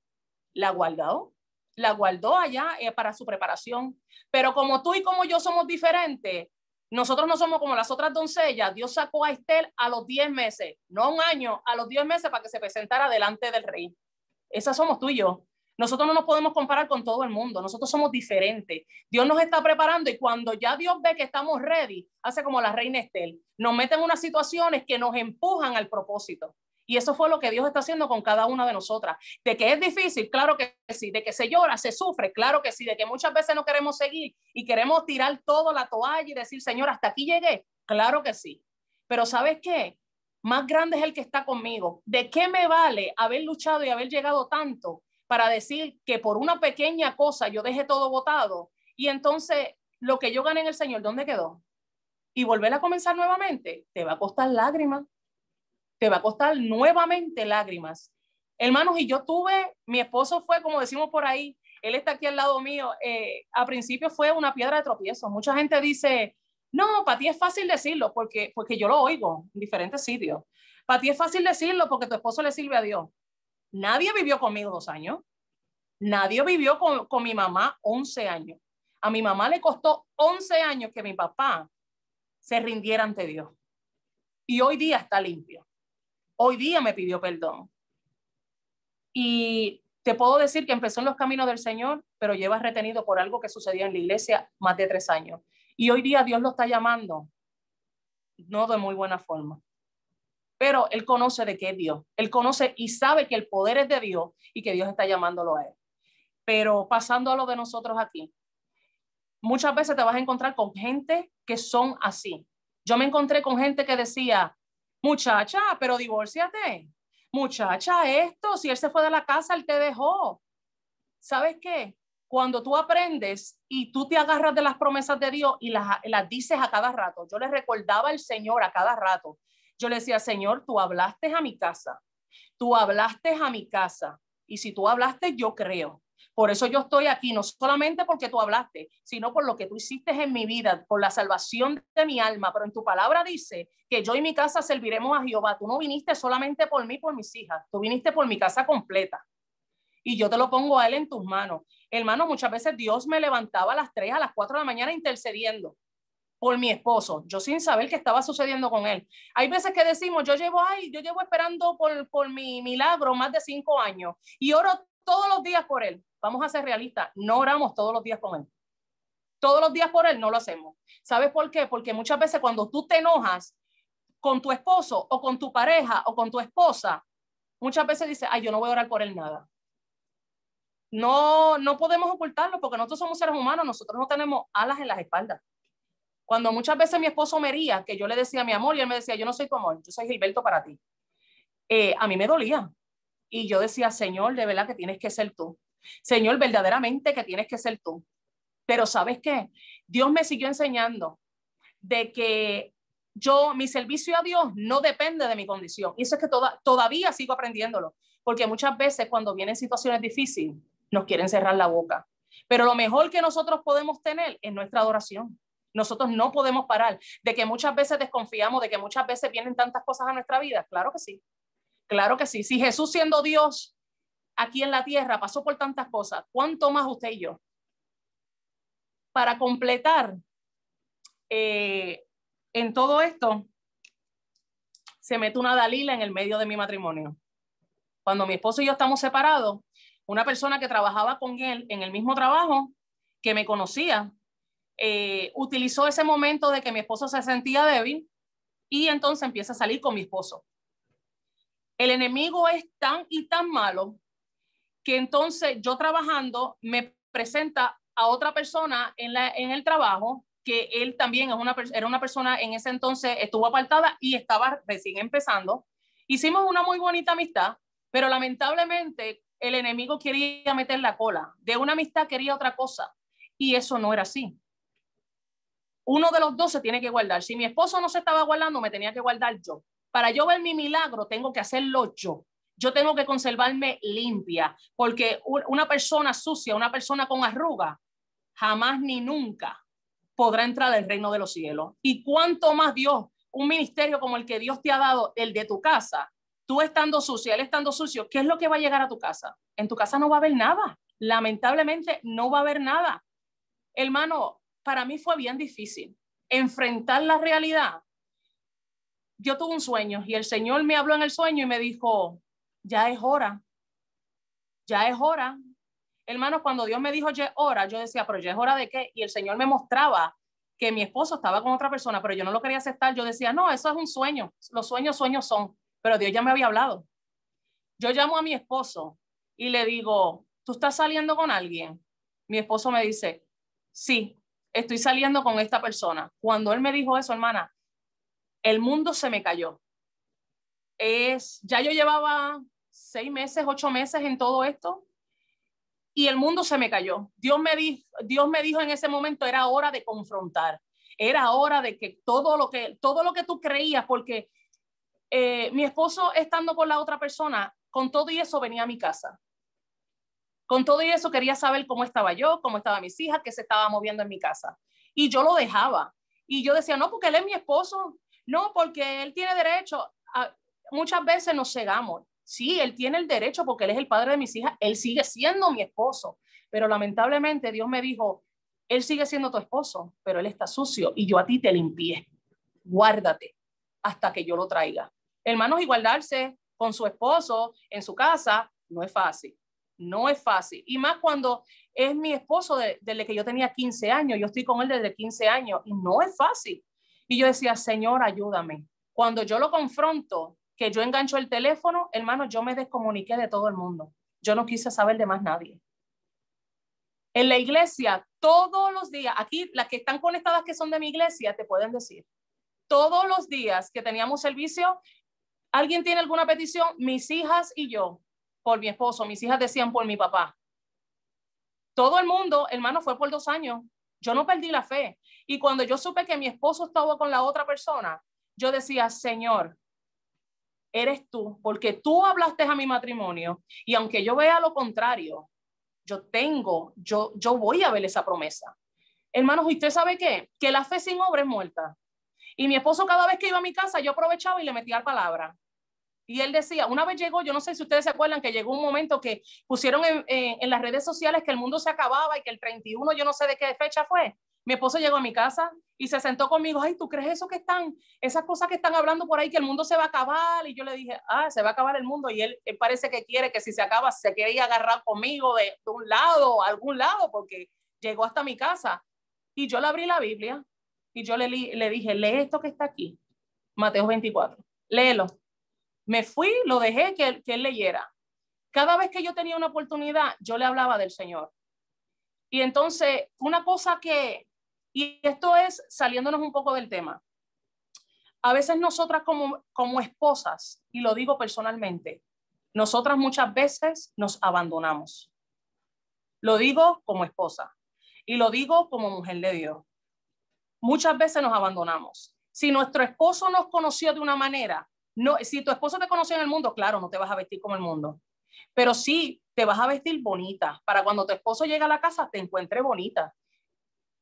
La guardó allá para su preparación. Pero como tú y como yo somos diferentes, Nosotros no somos como las otras doncellas. Dios sacó a Esther a los 10 meses, no a un año, a los 10 meses para que se presentara delante del rey. Esas somos tú y yo. Nosotros no nos podemos comparar con todo el mundo. Nosotros somos diferentes. Dios nos está preparando y cuando ya Dios ve que estamos ready, hace como la reina Esther. Nos mete en unas situaciones que nos empujan al propósito. Y eso fue lo que Dios está haciendo con cada una de nosotras. De que es difícil, claro que sí. De que se llora, se sufre, claro que sí. De que muchas veces no queremos seguir y queremos tirar todo la toalla y decir, Señor, hasta aquí llegué. Claro que sí. Pero ¿sabes qué? Más grande es el que está conmigo. ¿De qué me vale haber luchado y haber llegado tanto para decir que por una pequeña cosa yo dejé todo botado? Y entonces lo que yo gané en el Señor, ¿dónde quedó? Y volver a comenzar nuevamente, te va a costar lágrimas. Te va a costar nuevamente lágrimas. Hermanos, y yo mi esposo fue, como decimos por ahí, él está aquí al lado mío, a principio fue una piedra de tropiezo. Mucha gente dice, no, para ti es fácil decirlo, porque yo lo oigo en diferentes sitios. Para ti es fácil decirlo porque tu esposo le sirve a Dios. Nadie vivió conmigo 2 años. Nadie vivió con mi mamá 11 años. A mi mamá le costó 11 años que mi papá se rindiera ante Dios. Y hoy día está limpio. Hoy día me pidió perdón. Y te puedo decir que empezó en los caminos del Señor, pero lleva retenido por algo que sucedió en la iglesia más de 3 años. Y hoy día Dios lo está llamando, no de muy buena forma. Pero Él conoce de qué es Dios. Él conoce y sabe que el poder es de Dios y que Dios está llamándolo a Él. Pero pasando a lo de nosotros aquí, muchas veces te vas a encontrar con gente que son así. Yo me encontré con gente que decía, muchacha, pero divórciate. Muchacha, si él se fue de la casa, él te dejó. ¿Sabes qué? Cuando tú aprendes y tú te agarras de las promesas de Dios y las dices a cada rato, yo le recordaba al Señor a cada rato. Yo le decía, Señor, tú hablaste a mi casa. Tú hablaste a mi casa. Y si tú hablaste, yo creo. Por eso yo estoy aquí, no solamente porque tú hablaste, sino por lo que tú hiciste en mi vida, por la salvación de mi alma. Pero en tu palabra dice que yo y mi casa serviremos a Jehová. Tú no viniste solamente por mí, por mis hijas. Tú viniste por mi casa completa. Y yo te lo pongo a Él en tus manos. Hermano, muchas veces Dios me levantaba a las 3, a las 4 de la mañana intercediendo por mi esposo, yo sin saber qué estaba sucediendo con él. Hay veces que decimos, yo llevo esperando por mi milagro más de 5 años y oro todos los días por él. Vamos a ser realistas, no oramos todos los días con él. Todos los días por él no lo hacemos. ¿Sabes por qué? Porque muchas veces cuando tú te enojas con tu esposo o con tu pareja o con tu esposa, muchas veces dices, ay, yo no voy a orar por él nada. No podemos ocultarlo porque nosotros somos seres humanos, nosotros no tenemos alas en las espaldas. Cuando muchas veces mi esposo me hería, que yo le decía mi amor y él me decía, yo no soy tu amor, yo soy Gilberto para ti. A mí me dolía. Y yo decía, Señor, de verdad que tienes que ser tú. Señor, verdaderamente que tienes que ser tú. Pero ¿sabes qué? Dios me siguió enseñando de que mi servicio a Dios no depende de mi condición. Y eso es que todavía sigo aprendiéndolo. Porque muchas veces cuando vienen situaciones difíciles, nos quieren cerrar la boca. Pero lo mejor que nosotros podemos tener es nuestra adoración. Nosotros no podemos parar. De que muchas veces desconfiamos, de que muchas veces vienen tantas cosas a nuestra vida. Claro que sí. Claro que sí. Si Jesús siendo Dios aquí en la tierra pasó por tantas cosas, ¿cuánto más usted y yo? Para completar en todo esto, se mete una Dalila en el medio de mi matrimonio. Cuando mi esposo y yo estamos separados, una persona que trabajaba con él en el mismo trabajo, que me conocía, utilizó ese momento de que mi esposo se sentía débil y entonces empieza a salir con mi esposo. El enemigo es tan y tan malo que entonces yo trabajando me presenta a otra persona en el trabajo que él también era una persona en ese entonces estuvo apartada y estaba recién empezando. Hicimos una muy bonita amistad, pero lamentablemente el enemigo quería meter la cola. De una amistad quería otra cosa y eso no era así. Uno de los dos se tiene que guardar. Si mi esposo no se estaba guardando, me tenía que guardar yo. Para yo ver mi milagro, tengo que hacerlo yo. Yo tengo que conservarme limpia, porque una persona sucia, una persona con arruga, jamás ni nunca podrá entrar al reino de los cielos. Y cuánto más Dios, un ministerio como el que Dios te ha dado, el de tu casa, tú estando sucia, él estando sucio, ¿qué es lo que va a llegar a tu casa? En tu casa no va a haber nada. Lamentablemente no va a haber nada. Hermano, para mí fue bien difícil. enfrentar la realidad, yo tuve un sueño y el Señor me habló en el sueño y me dijo, ya es hora, ya es hora. Hermanos, cuando Dios me dijo ya es hora, yo decía, pero ya es hora de qué? Y el Señor me mostraba que mi esposo estaba con otra persona, pero yo no lo quería aceptar. Yo decía, no, eso es un sueño. Los sueños son. Pero Dios ya me había hablado. Yo llamo a mi esposo y le digo, ¿tú estás saliendo con alguien? Mi esposo me dice, sí, estoy saliendo con esta persona. Cuando él me dijo eso, hermana, el mundo se me cayó. Ya yo llevaba 6 meses, 8 meses en todo esto y el mundo se me cayó. Dios me dijo en ese momento, era hora de confrontar. Era hora de que todo lo que tú creías, porque mi esposo estando con la otra persona, con todo y eso venía a mi casa. Con todo y eso quería saber cómo estaba yo, cómo estaban mis hijas, qué se estaba moviendo en mi casa. Y yo lo dejaba. Y yo decía, no, porque él es mi esposo. No, porque él tiene derecho. Muchas veces nos cegamos. Sí, él tiene el derecho porque él es el padre de mis hijas. Él sigue siendo mi esposo. Pero lamentablemente Dios me dijo, él sigue siendo tu esposo, pero él está sucio y yo a ti te limpié. Guárdate hasta que yo lo traiga. Hermanos, y guardarse con su esposo en su casa no es fácil. No es fácil. Y más cuando es mi esposo desde que yo tenía 15 años. Yo estoy con él desde 15 años y no es fácil. Y yo decía, Señor, ayúdame. Cuando yo lo confronto, que yo engancho el teléfono, hermano, yo me descomuniqué de todo el mundo. Yo no quise saber de más nadie. En la iglesia, todos los días, aquí las que están conectadas que son de mi iglesia, te pueden decir, todos los días que teníamos servicio, ¿alguien tiene alguna petición? Mis hijas y yo, por mi esposo, mis hijas decían por mi papá. Todo el mundo, hermano, fue por 2 años. Yo no perdí la fe. Y cuando yo supe que mi esposo estaba con la otra persona, yo decía, Señor, eres tú, porque tú hablaste a mi matrimonio y aunque yo vea lo contrario, yo voy a ver esa promesa. Hermanos, ¿usted sabe qué? Que la fe sin obra es muerta. Y mi esposo cada vez que iba a mi casa, yo aprovechaba y le metía la palabra. Y él decía, una vez llegó, yo no sé si ustedes se acuerdan que llegó un momento que pusieron en las redes sociales que el mundo se acababa y que el 31, yo no sé de qué fecha fue. Mi esposo llegó a mi casa y se sentó conmigo, ay, ¿tú crees eso esas cosas que están hablando por ahí, que el mundo se va a acabar? Y yo le dije, se va a acabar el mundo. Y él parece que quiere que si se acaba, se quería agarrar conmigo de un lado, a algún lado, porque llegó hasta mi casa. Y yo le abrí la Biblia y yo le dije, lee esto que está aquí, Mateo 24, léelo. Me fui, lo dejé que él leyera. Cada vez que yo tenía una oportunidad, yo le hablaba del Señor. Y entonces, una cosa y esto es saliéndonos un poco del tema, a veces nosotras como esposas, y lo digo personalmente, nosotras muchas veces nos abandonamos. Lo digo como esposa y lo digo como mujer de Dios. Muchas veces nos abandonamos. Si nuestro esposo nos conoció de una manera, no, si tu esposo te conoció en el mundo, claro, no te vas a vestir como el mundo, pero sí te vas a vestir bonita para cuando tu esposo llegue a la casa te encuentre bonita.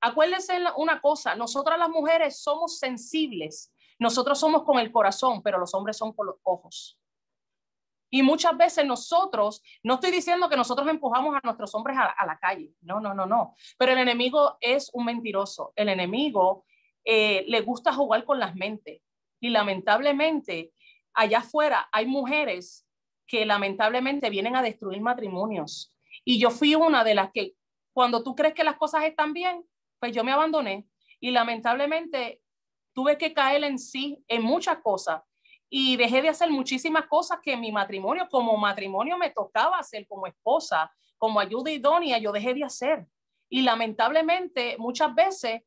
Acuérdense una cosa, nosotras las mujeres somos sensibles, nosotros somos con el corazón, pero los hombres son con los ojos. Y muchas veces nosotros, no estoy diciendo que nosotros empujamos a nuestros hombres a la calle, no, pero el enemigo es un mentiroso, el enemigo le gusta jugar con las mentes y lamentablemente allá afuera hay mujeres que lamentablemente vienen a destruir matrimonios y yo fui una de las que cuando tú crees que las cosas están bien, pues yo me abandoné y lamentablemente tuve que caer en muchas cosas. Y dejé de hacer muchísimas cosas que en mi matrimonio, como matrimonio me tocaba hacer como esposa, como ayuda idónea, yo dejé de hacer. Y lamentablemente muchas veces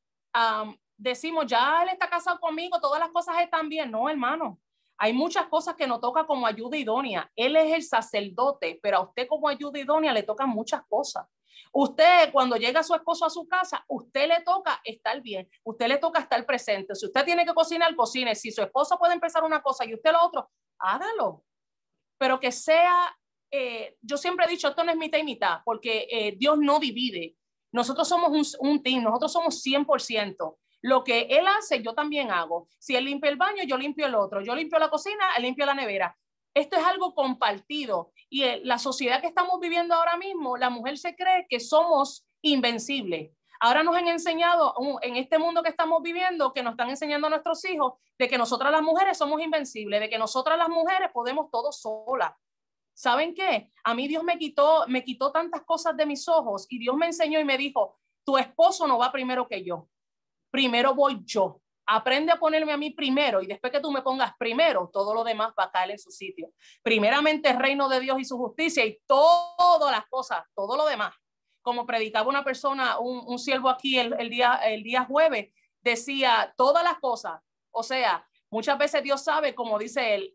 decimos, ya él está casado conmigo, todas las cosas están bien. No, hermano, hay muchas cosas que nos toca como ayuda idónea. Él es el sacerdote, pero a usted como ayuda idónea le tocan muchas cosas. Usted, cuando llega su esposo a su casa, usted le toca estar bien, usted le toca estar presente. Si usted tiene que cocinar, cocine. Si su esposo puede empezar una cosa y usted lo otro, hágalo. Pero que sea, yo siempre he dicho, esto no es mitad y mitad, porque Dios no divide. Nosotros somos un team, nosotros somos 100%. Lo que él hace, yo también hago. Si él limpia el baño, yo limpio el otro. Yo limpio la cocina, él limpia la nevera. Esto es algo compartido y la sociedad que estamos viviendo ahora mismo, la mujer se cree que somos invencibles. Ahora nos han enseñado en este mundo que estamos viviendo, que nos están enseñando a nuestros hijos, de que nosotras las mujeres somos invencibles, de que nosotras las mujeres podemos todo solas. ¿Saben qué? A mí Dios me quitó tantas cosas de mis ojos y Dios me enseñó y me dijo, tu esposo no va primero que yo, primero voy yo. Aprende a ponerme a mí primero y después que tú me pongas primero, todo lo demás va a caer en su sitio. Primeramente el reino de Dios y su justicia y todas las cosas, todo lo demás. Como predicaba una persona, un siervo aquí el día jueves, decía todas las cosas. O sea, muchas veces Dios sabe, como dice él,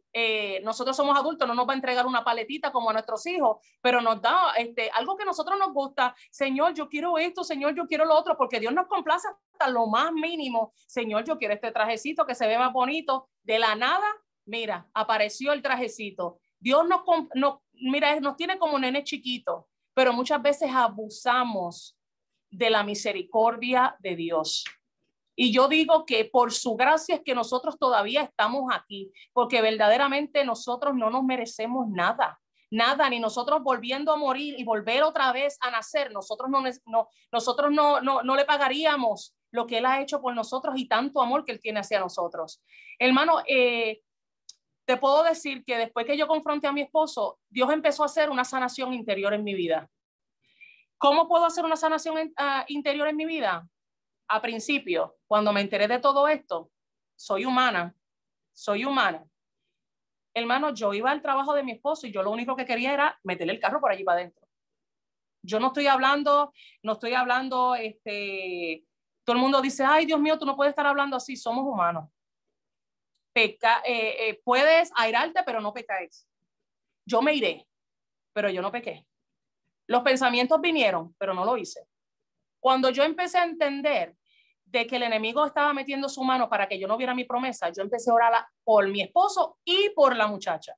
nosotros somos adultos, no nos va a entregar una paletita como a nuestros hijos, pero nos da algo que a nosotros nos gusta. Señor, yo quiero esto, Señor, yo quiero lo otro, porque Dios nos complace hasta lo más mínimo. Señor, yo quiero este trajecito que se ve más bonito. De la nada, mira, apareció el trajecito. Dios mira, nos tiene como nene chiquito, pero muchas veces abusamos de la misericordia de Dios. Y yo digo que por su gracia es que nosotros todavía estamos aquí, porque verdaderamente nosotros no nos merecemos nada, nada, ni nosotros volviendo a morir y volver otra vez a nacer, nosotros no le pagaríamos lo que Él ha hecho por nosotros y tanto amor que Él tiene hacia nosotros. Hermano, te puedo decir que después que yo confronté a mi esposo, Dios empezó a hacer una sanación interior en mi vida. ¿Cómo puedo hacer una sanación interior en mi vida? A principio, cuando me enteré de todo esto, soy humana. Hermano, yo iba al trabajo de mi esposo y yo lo único que quería era meterle el carro por allí para adentro. Yo no estoy hablando, todo el mundo dice, ay, Dios mío, tú no puedes estar hablando así, somos humanos. Puedes airarte, pero no peques. Yo me iré, pero yo no pequé. Los pensamientos vinieron, pero no lo hice. Cuando yo empecé a entender de que el enemigo estaba metiendo su mano para que yo no viera mi promesa, yo empecé a orar por mi esposo y por la muchacha.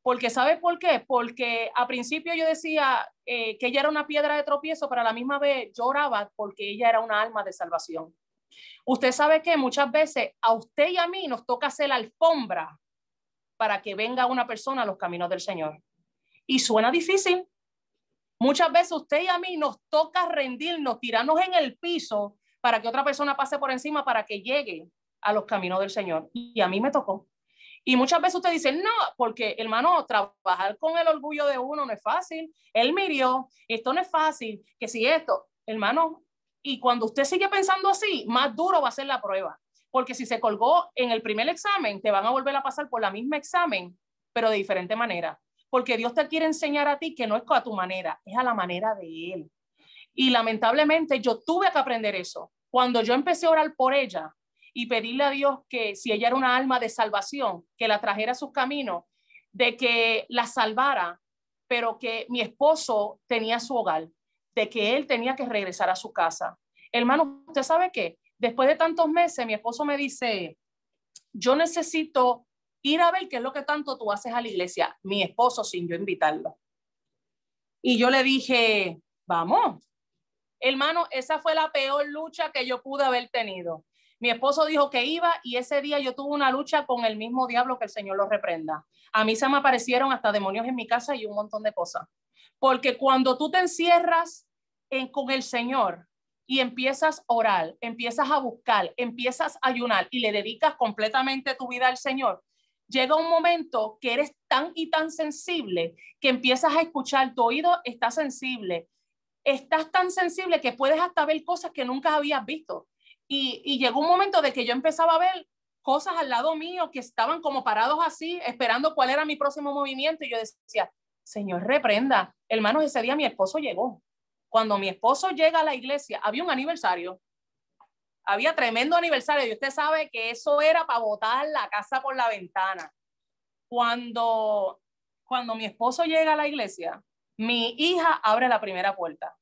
Porque ¿sabe por qué? Porque a principio yo decía que ella era una piedra de tropiezo, pero a la misma vez yo oraba porque ella era una alma de salvación. Usted sabe que muchas veces a usted y a mí nos toca hacer la alfombra para que venga una persona a los caminos del Señor. Y suena difícil. Muchas veces usted y a mí nos toca rendirnos, tirarnos en el piso para que otra persona pase por encima para que llegue a los caminos del Señor. Y a mí me tocó. Y muchas veces usted dice, no, porque hermano, trabajar con el orgullo de uno no es fácil. Él me hirió, esto no es fácil, que si esto, hermano, y cuando usted sigue pensando así, más duro va a ser la prueba. Porque si se colgó en el primer examen, te van a volver a pasar por la misma examen, pero de diferente manera. Porque Dios te quiere enseñar a ti que no es a tu manera, es a la manera de Él. Y lamentablemente yo tuve que aprender eso. Cuando yo empecé a orar por ella y pedirle a Dios que si ella era una alma de salvación, que la trajera a sus caminos, de que la salvara, pero que mi esposo tenía su hogar, de que él tenía que regresar a su casa. Hermano, ¿usted sabe qué? Después de tantos meses, mi esposo me dice, yo necesito ir a ver qué es lo que tanto tú haces a la iglesia. Mi esposo sin yo invitarlo. Y yo le dije, vamos. Hermano, esa fue la peor lucha que yo pude haber tenido. Mi esposo dijo que iba y ese día yo tuve una lucha con el mismo diablo, que el Señor lo reprenda. A mí se me aparecieron hasta demonios en mi casa y un montón de cosas. Porque cuando tú te encierras con el Señor y empiezas a orar, empiezas a buscar, empiezas a ayunar y le dedicas completamente tu vida al Señor, llega un momento que eres tan y tan sensible que empiezas a escuchar, tu oído está sensible, estás tan sensible que puedes hasta ver cosas que nunca habías visto. Y llegó un momento de que yo empezaba a ver cosas al lado mío que estaban como parados así, esperando cuál era mi próximo movimiento. Y yo decía, Señor, reprenda. Hermanos, ese día mi esposo llegó. Cuando mi esposo llega a la iglesia, había un aniversario. Había tremendo aniversario. Y usted sabe que eso era para botar la casa por la ventana. Cuando mi esposo llega a la iglesia, mi hija abre la primera puerta.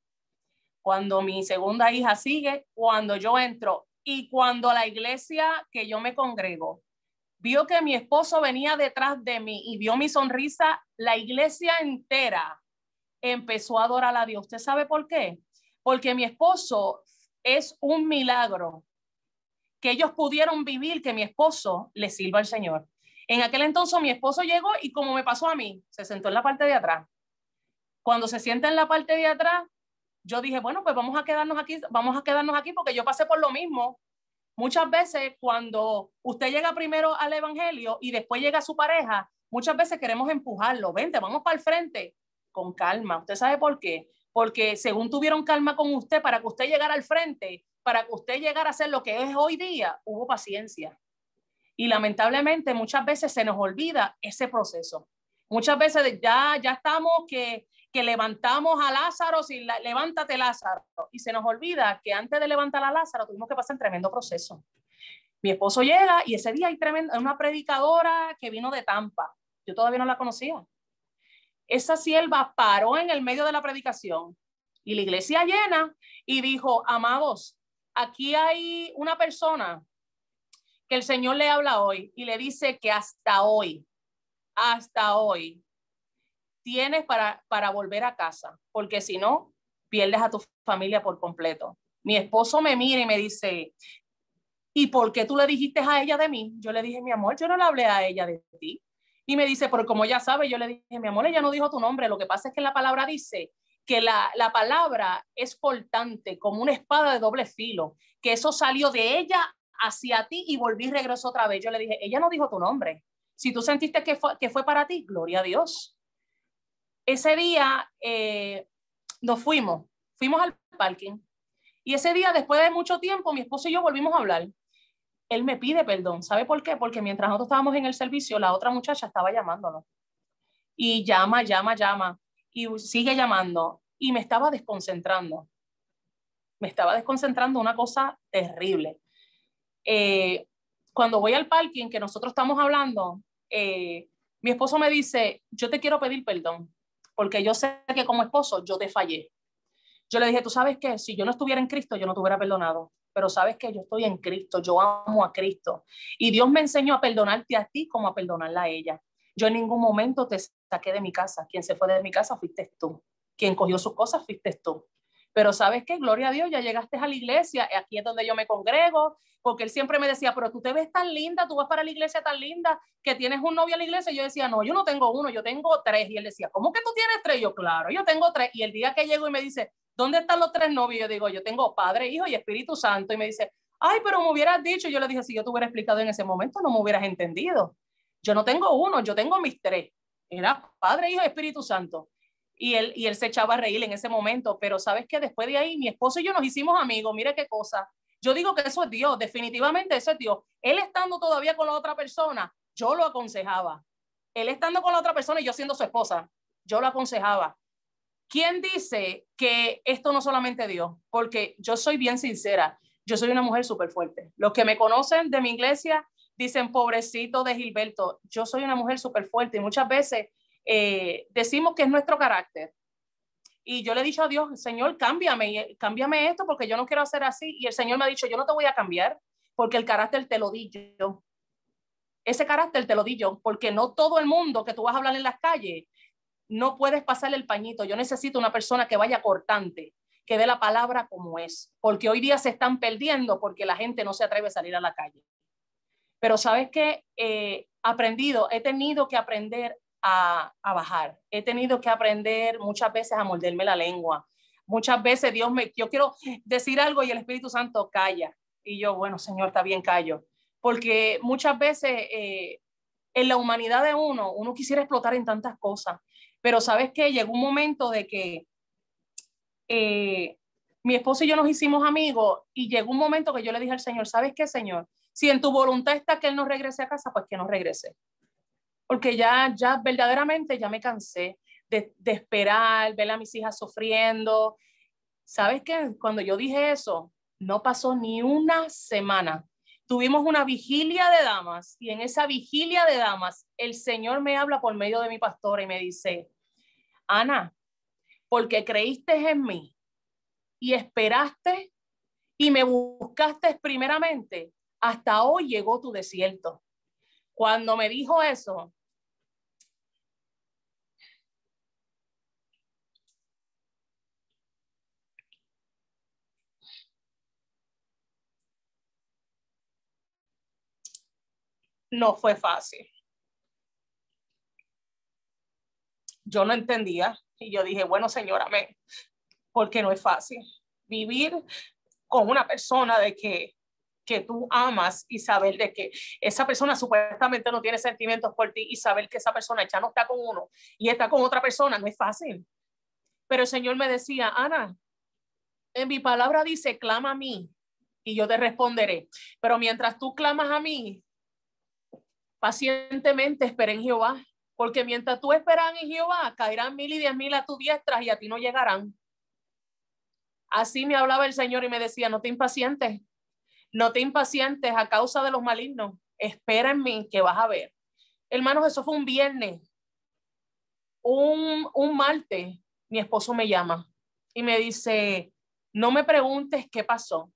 Cuando mi segunda hija sigue, cuando yo entro y cuando la iglesia que yo me congrego vio que mi esposo venía detrás de mí y vio mi sonrisa, la iglesia entera empezó a adorar a Dios. ¿Usted sabe por qué? Porque mi esposo es un milagro que ellos pudieron vivir, que mi esposo le sirva al Señor. En aquel entonces mi esposo llegó y como me pasó a mí, se sentó en la parte de atrás. Cuando se sienta en la parte de atrás, yo dije, bueno, pues vamos a quedarnos aquí porque yo pasé por lo mismo. Muchas veces cuando usted llega primero al evangelio y después llega su pareja, muchas veces queremos empujarlo. Vente, vamos para el frente. Con calma. ¿Usted sabe por qué? Porque según tuvieron calma con usted para que usted llegara al frente, para que usted llegara a ser lo que es hoy día, hubo paciencia. Y lamentablemente muchas veces se nos olvida ese proceso. Muchas veces ya estamos que levantamos a Lázaro, levántate Lázaro, y se nos olvida que antes de levantar a Lázaro tuvimos que pasar un tremendo proceso. Mi esposo llega y ese día hay una predicadora que vino de Tampa. Yo todavía no la conocía. Esa sierva paró en el medio de la predicación y la iglesia llena y dijo, amados, aquí hay una persona que el Señor le habla hoy y le dice que hasta hoy, tienes para volver a casa, porque si no, pierdes a tu familia por completo. Mi esposo me mira y me dice, ¿y por qué tú le dijiste a ella de mí? Yo le dije, mi amor, yo no le hablé a ella de ti. Y me dice, pero como ya sabe, yo le dije, mi amor, ella no dijo tu nombre. Lo que pasa es que la palabra dice que la palabra es cortante, como una espada de doble filo, que eso salió de ella hacia ti y volví y regresó otra vez. Yo le dije, ella no dijo tu nombre. Si tú sentiste que fue para ti, gloria a Dios. Ese día nos fuimos al parking. Y ese día, después de mucho tiempo, mi esposo y yo volvimos a hablar. Él me pide perdón. ¿Sabe por qué? Porque mientras nosotros estábamos en el servicio, la otra muchacha estaba llamándolo. Y llama. Y sigue llamando. Y me estaba desconcentrando. Una cosa terrible. Cuando voy al parking, que nosotros estamos hablando, mi esposo me dice, yo te quiero pedir perdón, porque yo sé que como esposo yo te fallé. Yo le dije, tú sabes qué, si yo no estuviera en Cristo, yo no te hubiera perdonado. Pero sabes que yo estoy en Cristo, yo amo a Cristo. Y Dios me enseñó a perdonarte a ti como a perdonarla a ella. Yo en ningún momento te saqué de mi casa. Quien se fue de mi casa fuiste tú. Quien cogió sus cosas fuiste tú. Pero sabes qué, gloria a Dios, ya llegaste a la iglesia. Aquí es donde yo me congrego. Porque él siempre me decía, pero tú te ves tan linda, tú vas para la iglesia tan linda, que tienes un novio en la iglesia. Y yo decía, no, yo no tengo uno, yo tengo 3. Y él decía, ¿cómo que tú tienes 3? Y yo, claro, yo tengo 3. Y el día que llego y me dice, ¿dónde están los 3 novios? Yo digo, yo tengo Padre, Hijo y Espíritu Santo. Y me dice, ay, pero me hubieras dicho. Yo le dije, si yo te hubiera explicado en ese momento, no me hubieras entendido. Yo no tengo uno, yo tengo mis 3. Era Padre, Hijo y Espíritu Santo. Y él se echaba a reír en ese momento. Pero sabes que después de ahí, mi esposo y yo nos hicimos amigos. Mire qué cosa. Yo digo que eso es Dios, definitivamente eso es Dios. Él estando todavía con la otra persona, yo lo aconsejaba. Él estando con la otra persona y yo siendo su esposa, yo lo aconsejaba. ¿Quién dice que esto no solamente Dios? Porque yo soy bien sincera, yo soy una mujer súper fuerte. Los que me conocen de mi iglesia dicen, pobrecito de Gilberto, yo soy una mujer súper fuerte y muchas veces decimos que es nuestro carácter. Y yo le he dicho a Dios, Señor, cámbiame esto porque yo no quiero hacer así. Y el Señor me ha dicho, yo no te voy a cambiar porque el carácter te lo di yo. Ese carácter te lo di yo porque no todo el mundo que tú vas a hablar en las calles no puedes pasarle el pañito. Yo necesito una persona que vaya cortante, que dé la palabra como es, porque hoy día se están perdiendo porque la gente no se atreve a salir a la calle. Pero sabes que he tenido que aprender a bajar. He tenido que aprender muchas veces a morderme la lengua. Muchas veces yo quiero decir algo y el Espíritu Santo calla. Y yo, bueno, Señor, está bien, callo. Porque muchas veces en la humanidad de uno quisiera explotar en tantas cosas. Pero sabes que llegó un momento de que mi esposo y yo nos hicimos amigos y llegó un momento que yo le dije al Señor, ¿sabes qué, Señor? Si en tu voluntad está que él no regrese a casa, pues que no regrese. Porque ya verdaderamente ya me cansé de esperar, ver a mis hijas sufriendo. ¿Sabes qué? Cuando yo dije eso, no pasó ni una semana. Tuvimos una vigilia de damas y en esa vigilia de damas el Señor me habla por medio de mi pastora y me dice, Ana, porque creíste en mí y esperaste y me buscaste primeramente, hasta hoy llegó tu desierto. Cuando me dijo eso, no fue fácil. Yo no entendía y yo dije, bueno, señora, porque no es fácil vivir con una persona de que tú amas y saber de que esa persona supuestamente no tiene sentimientos por ti y saber que esa persona ya no está con uno y está con otra persona, no es fácil. Pero el Señor me decía, Ana, en mi palabra dice, clama a mí y yo te responderé. Pero mientras tú clamas a mí, pacientemente espera en Jehová, porque mientras tú esperas en Jehová, caerán 1000 y 10,000 a tu diestra y a ti no llegarán. Así me hablaba el Señor y me decía, no te impacientes. No te impacientes a causa de los malignos. Espera en mí que vas a ver. Hermanos, eso fue un viernes. Un martes, mi esposo me llama y me dice, no me preguntes qué pasó,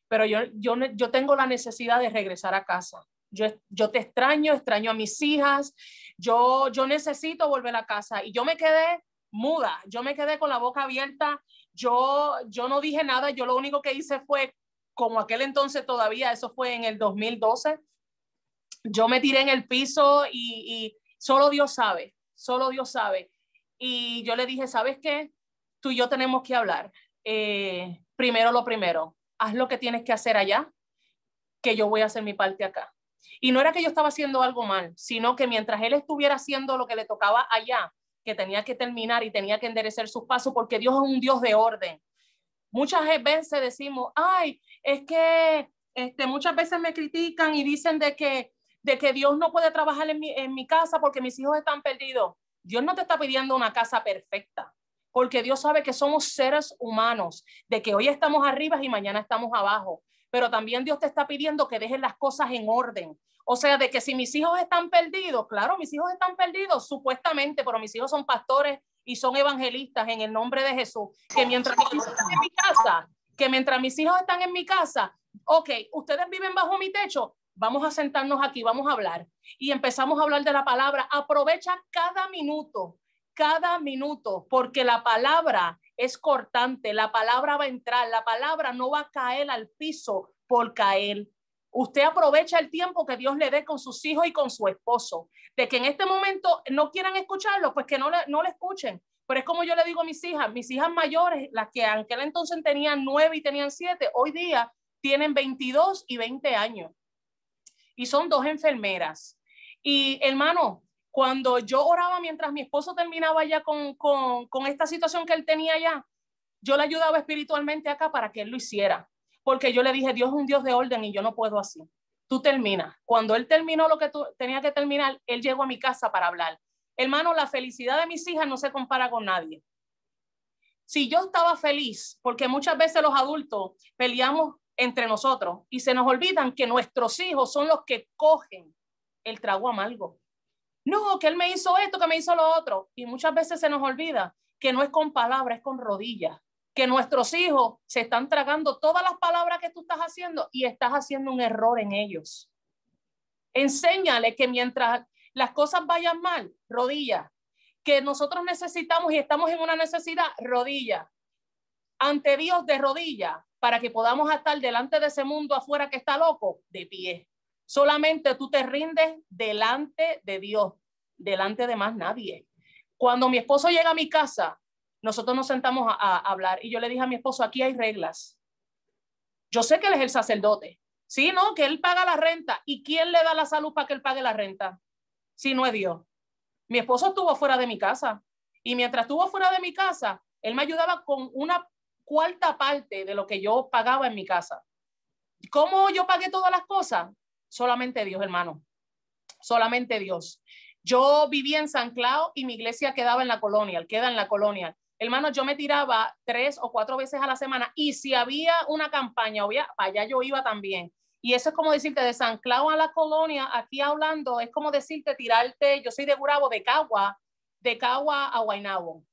pero yo tengo la necesidad de regresar a casa. Yo te extraño a mis hijas. Yo necesito volver a casa. Y yo me quedé muda. Yo me quedé con la boca abierta. Yo no dije nada. Yo lo único que hice fue, como aquel entonces todavía, eso fue en el 2012, yo me tiré en el piso y solo Dios sabe, solo Dios sabe. Y yo le dije, ¿sabes qué? Tú y yo tenemos que hablar. Primero lo primero, haz lo que tienes que hacer allá, que yo voy a hacer mi parte acá. Y no era que yo estaba haciendo algo mal, sino que mientras él estuviera haciendo lo que le tocaba allá, que tenía que terminar y tenía que enderecer sus pasos, porque Dios es un Dios de orden. Muchas veces decimos, ay, es que muchas veces me critican y dicen de que Dios no puede trabajar en mi casa porque mis hijos están perdidos. Dios no te está pidiendo una casa perfecta, porque Dios sabe que somos seres humanos, de que hoy estamos arriba y mañana estamos abajo. Pero también Dios te está pidiendo que dejes las cosas en orden. O sea, de que si mis hijos están perdidos, claro, mis hijos están perdidos supuestamente, pero mis hijos son pastores y son evangelistas en el nombre de Jesús. Que mientras mis hijos están en mi casa, ok, ustedes viven bajo mi techo, vamos a sentarnos aquí, vamos a hablar. Y empezamos a hablar de la palabra. Aprovecha cada minuto, porque la palabra es cortante, la palabra va a entrar, la palabra no va a caer al piso por caer. Usted aprovecha el tiempo que Dios le dé con sus hijos y con su esposo. De que en este momento no quieran escucharlo, pues que no le escuchen. Pero es como yo le digo a mis hijas mayores, las que en aquel entonces tenían 9 y tenían 7, hoy día tienen 22 y 20 años. Y son 2 enfermeras. Y hermano, cuando yo oraba mientras mi esposo terminaba ya con esta situación que él tenía ya, yo le ayudaba espiritualmente acá para que él lo hiciera. Porque yo le dije, Dios es un Dios de orden y yo no puedo así. Tú terminas. Cuando él terminó lo que tenía que terminar, él llegó a mi casa para hablar. Hermano, la felicidad de mis hijas no se compara con nadie. Si yo estaba feliz, porque muchas veces los adultos peleamos entre nosotros y se nos olvidan que nuestros hijos son los que cogen el trago amargo. No, que él me hizo esto, que me hizo lo otro. Y muchas veces se nos olvida que no es con palabras, es con rodillas. Que nuestros hijos se están tragando todas las palabras que tú estás haciendo y estás haciendo un error en ellos. Enséñale que mientras las cosas vayan mal, rodillas. Que nosotros necesitamos y estamos en una necesidad, rodillas. Ante Dios de rodillas, para que podamos estar delante de ese mundo afuera que está loco, de pie. Solamente tú te rindes delante de Dios, delante de más nadie. Cuando mi esposo llega a mi casa, nosotros nos sentamos a hablar y yo le dije a mi esposo, aquí hay reglas. Yo sé que él es el sacerdote. Sí, no, que él paga la renta. ¿Y quién le da la salud para que él pague la renta? Si no es Dios. Mi esposo estuvo fuera de mi casa y mientras estuvo fuera de mi casa, él me ayudaba con una cuarta parte de lo que yo pagaba en mi casa. ¿Cómo yo pagué todas las cosas? Solamente Dios, hermano. Solamente Dios. Yo vivía en San Clau y mi iglesia queda en la Colonial. Hermano, yo me tiraba 3 o 4 veces a la semana y si había una campaña, allá yo iba también. Y eso es como decirte de San Clau a la Colonia, aquí hablando, es como decirte tirarte, yo soy de Gurabo, de Cagua a Guaynabo.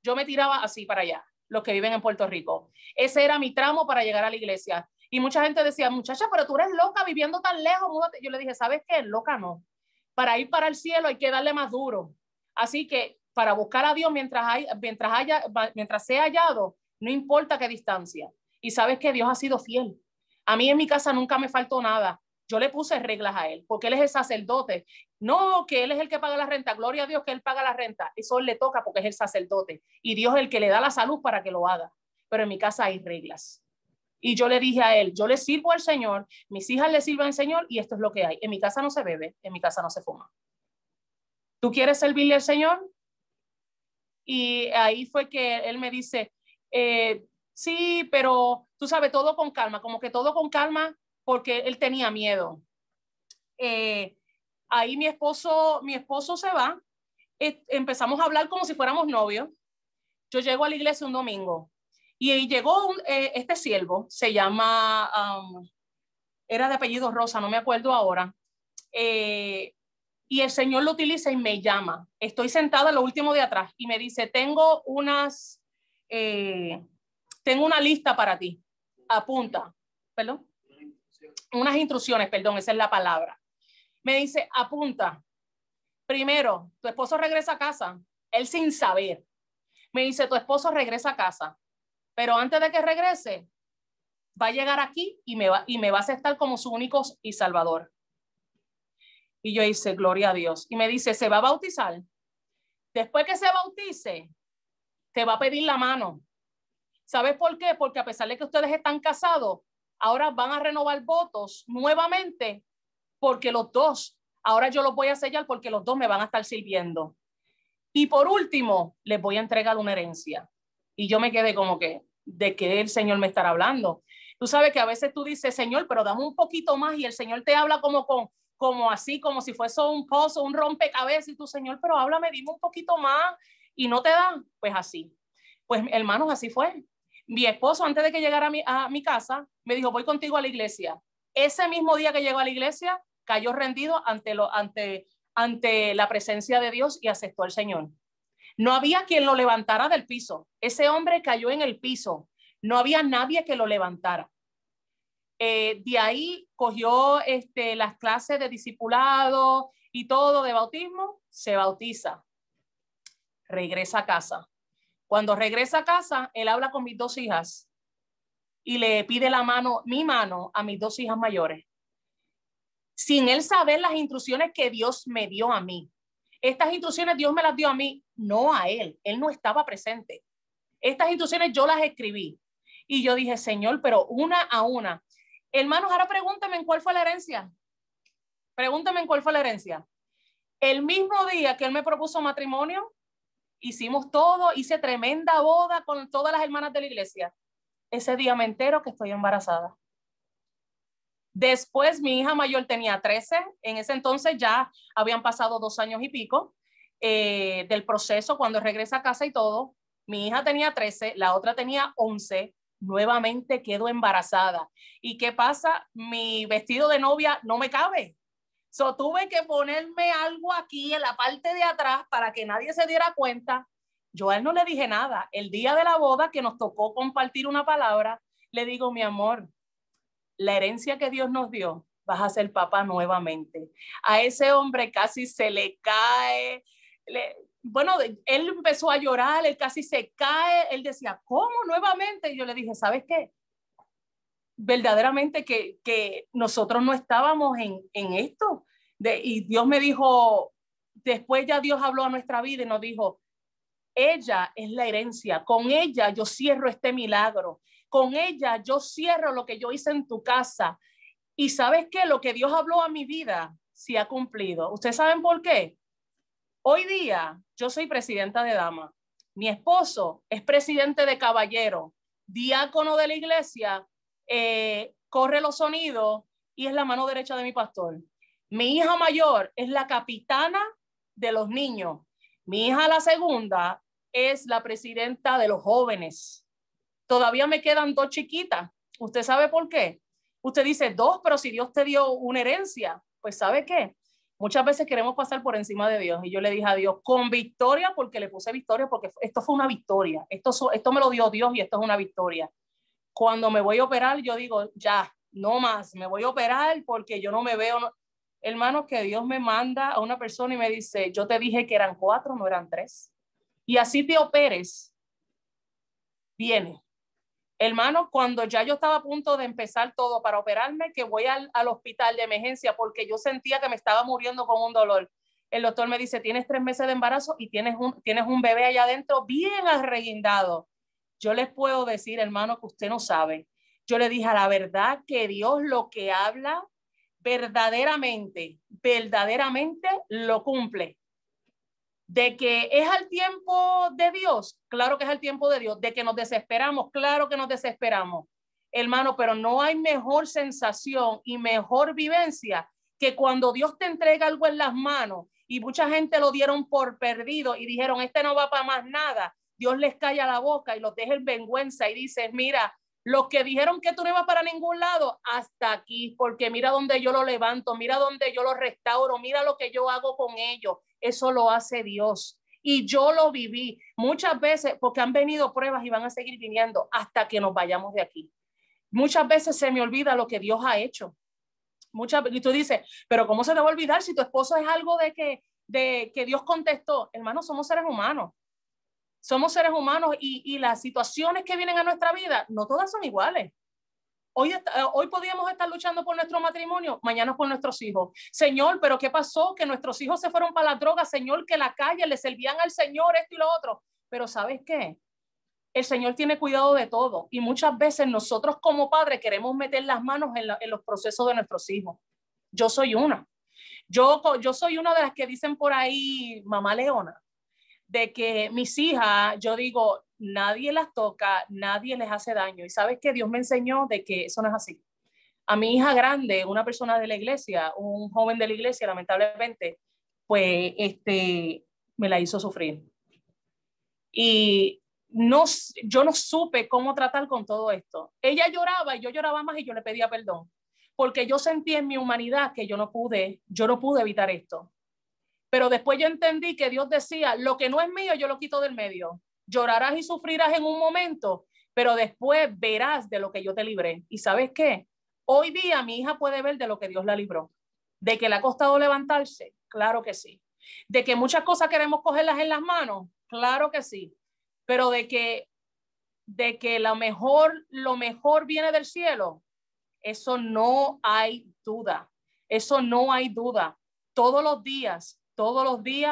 Yo me tiraba así para allá, los que viven en Puerto Rico. Ese era mi tramo para llegar a la iglesia. Y mucha gente decía, muchacha, pero tú eres loca viviendo tan lejos, múdate. Yo le dije, ¿sabes qué? Loca no. Para ir para el cielo hay que darle más duro. Así que para buscar a Dios mientras sea hallado, no importa qué distancia. Y sabes que Dios ha sido fiel. A mí en mi casa nunca me faltó nada. Yo le puse reglas a él, porque él es el sacerdote. No, que él es el que paga la renta. Gloria a Dios que él paga la renta. Eso le toca porque es el sacerdote. Y Dios es el que le da la salud para que lo haga. Pero en mi casa hay reglas. Y yo le dije a él, yo le sirvo al Señor, mis hijas le sirven al Señor y esto es lo que hay. En mi casa no se bebe, en mi casa no se fuma. ¿Tú quieres servirle al Señor? Y ahí fue que él me dice, sí, pero tú sabes, todo con calma, como que todo con calma porque él tenía miedo. Ahí mi esposo se va, empezamos a hablar como si fuéramos novios. Yo llego a la iglesia un domingo y llegó este siervo, se llama, era de apellido Rosa, no me acuerdo ahora, y el Señor lo utiliza y me llama. Estoy sentada en lo último de atrás y me dice, tengo una lista para ti, apunta, perdón, unas instrucciones, perdón, esa es la palabra. Me dice, apunta, primero, tu esposo regresa a casa, él sin saber. Me dice, tu esposo regresa a casa, pero antes de que regrese, va a llegar aquí y me va a aceptar como su único y salvador. Y yo hice, gloria a Dios. Y me dice, se va a bautizar. Después que se bautice, te va a pedir la mano. ¿Sabes por qué? Porque a pesar de que ustedes están casados, ahora van a renovar votos nuevamente porque los dos, ahora yo los voy a sellar porque los dos me van a estar sirviendo. Y por último, les voy a entregar una herencia. Y yo me quedé como que, ¿de qué el Señor me estará hablando? Tú sabes que a veces tú dices, Señor, pero dame un poquito más, y el Señor te habla como así, como si fuese un pozo, un rompecabezas, y tú, Señor, pero háblame, dime un poquito más, y no te da, pues así. Pues hermanos, así fue. Mi esposo, antes de que llegara a mi casa, me dijo, voy contigo a la iglesia. Ese mismo día que llegó a la iglesia, cayó rendido ante la presencia de Dios y aceptó al Señor. No había quien lo levantara del piso. Ese hombre cayó en el piso. No había nadie que lo levantara. De ahí cogió las clases de discipulado y todo de bautismo, se bautiza, regresa a casa. Cuando regresa a casa, él habla con mis dos hijas y le pide mi mano a mis dos hijas mayores, sin él saber las instrucciones que Dios me dio a mí. Estas instrucciones Dios me las dio a mí, no a él. Él no estaba presente. Estas instrucciones yo las escribí. Y yo dije, Señor, pero una a una. Hermanos, ahora pregúntame en cuál fue la herencia. Pregúntame en cuál fue la herencia. El mismo día que él me propuso matrimonio, hicimos todo, hice tremenda boda con todas las hermanas de la iglesia. Ese día me entero que estoy embarazada. Después mi hija mayor tenía 13, en ese entonces ya habían pasado 2 años y pico del proceso cuando regresa a casa y todo. Mi hija tenía 13, la otra tenía 11, nuevamente quedo embarazada. ¿Y qué pasa? Mi vestido de novia no me cabe. So, tuve que ponerme algo aquí en la parte de atrás para que nadie se diera cuenta. Yo a él no le dije nada. El día de la boda que nos tocó compartir una palabra, le digo, mi amor, la herencia que Dios nos dio, vas a ser papá nuevamente. A ese hombre casi se le cae. Bueno, él empezó a llorar, él casi se cae. Él decía, ¿cómo nuevamente? Y yo le dije, ¿sabes qué? Verdaderamente que nosotros no estábamos en esto. Y Dios me dijo, después ya Dios habló a nuestra vida y nos dijo, ella es la herencia, con ella yo cierro este milagro, con ella yo cierro lo que yo hice en tu casa. Y ¿sabes qué? Lo que Dios habló a mi vida se ha cumplido. ¿Ustedes saben por qué? Hoy día yo soy presidenta de dama. Mi esposo es presidente de caballero, diácono de la iglesia, corre los sonidos y es la mano derecha de mi pastor. Mi hija mayor es la capitana de los niños. Mi hija la segunda es la presidenta de los jóvenes. Todavía me quedan 2 chiquitas. ¿Usted sabe por qué? Usted dice 2, pero si Dios te dio una herencia, pues ¿sabe qué? Muchas veces queremos pasar por encima de Dios. Y yo le dije a Dios, con victoria, porque le puse victoria, porque esto fue una victoria. Esto me lo dio Dios y esto es una victoria. Cuando me voy a operar, yo digo, ya, no más, me voy a operar porque yo no me veo. No. Hermano, que Dios me manda a una persona y me dice, yo te dije que eran 4, no eran 3. Y así te operes, viene. Hermano, cuando ya yo estaba a punto de empezar todo para operarme, que voy al hospital de emergencia porque yo sentía que me estaba muriendo con un dolor. El doctor me dice, tienes 3 meses de embarazo y tienes un bebé allá adentro bien arreguindado. Yo les puedo decir, hermano, que usted no sabe. Yo le dije, a la verdad que Dios lo que habla verdaderamente lo cumple. De que es al tiempo de Dios, claro que es al tiempo de Dios. De que nos desesperamos, claro que nos desesperamos, hermano, pero no hay mejor sensación y mejor vivencia que cuando Dios te entrega algo en las manos y mucha gente lo dieron por perdido y dijeron, este no va para más nada. Dios les calla la boca y los deja en vergüenza y dice, mira, los que dijeron que tú no ibas para ningún lado, hasta aquí, porque mira donde yo lo levanto, mira donde yo lo restauro, mira lo que yo hago con ellos. Eso lo hace Dios. Y yo lo viví muchas veces porque han venido pruebas y van a seguir viniendo hasta que nos vayamos de aquí. Muchas veces se me olvida lo que Dios ha hecho. Y tú dices, pero ¿cómo se te va a olvidar si tu esposo es algo de que Dios contestó? Hermano, somos seres humanos. Somos seres humanos y las situaciones que vienen a nuestra vida, no todas son iguales. Hoy podíamos estar luchando por nuestro matrimonio, mañana por nuestros hijos. Señor, pero ¿qué pasó? Que nuestros hijos se fueron para la droga, Señor, que la calle le servían al Señor esto y lo otro. Pero ¿sabes qué? El Señor tiene cuidado de todo y muchas veces nosotros como padres queremos meter las manos en los procesos de nuestros hijos. Yo soy una. Yo soy una de las que dicen por ahí, mamá leona, de que mis hijas, yo digo, nadie las toca, nadie les hace daño. Y sabes que Dios me enseñó de que eso no es así. A mi hija grande, una persona de la iglesia, un joven de la iglesia, lamentablemente, pues me la hizo sufrir. Y yo no supe cómo tratar con todo esto. Ella lloraba y yo lloraba más y yo le pedía perdón, porque yo sentí en mi humanidad que yo no pude evitar esto. Pero después yo entendí que Dios decía, lo que no es mío, yo lo quito del medio. Llorarás y sufrirás en un momento, pero después verás de lo que yo te libré. ¿Y sabes qué? Hoy día mi hija puede ver de lo que Dios la libró. ¿De que le ha costado levantarse? Claro que sí. ¿De que muchas cosas queremos cogerlas en las manos? Claro que sí. Pero de que lo mejor viene del cielo, eso no hay duda. Eso no hay duda. Todos los días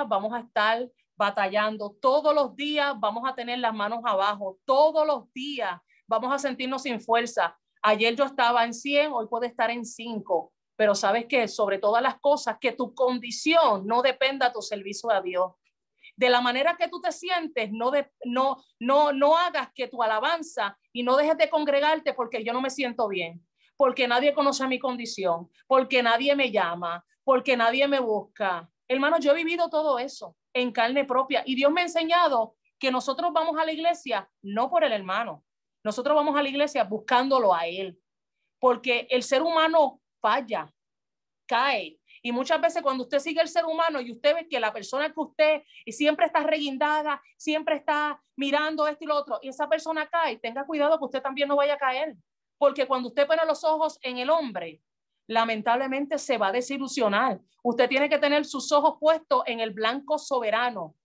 vamos a estar batallando, todos los días vamos a tener las manos abajo, todos los días vamos a sentirnos sin fuerza. Ayer yo estaba en 100, hoy puede estar en 5, pero sabes que sobre todas las cosas, que tu condición no dependa de tu servicio a Dios. De la manera que tú te sientes, no hagas que tu alabanza y no dejes de congregarte porque yo no me siento bien, porque nadie conoce mi condición, porque nadie me llama, porque nadie me busca. Hermano, yo he vivido todo eso en carne propia y Dios me ha enseñado que nosotros vamos a la iglesia no por el hermano, nosotros vamos a la iglesia buscándolo a él, porque el ser humano falla, cae. Y muchas veces cuando usted sigue el ser humano y usted ve que la persona que usted siempre está reguindada, siempre está mirando esto y lo otro, y esa persona cae, tenga cuidado que usted también no vaya a caer. Porque cuando usted pone los ojos en el hombre, lamentablemente se va a desilusionar. Usted tiene que tener sus ojos puestos en el blanco soberano,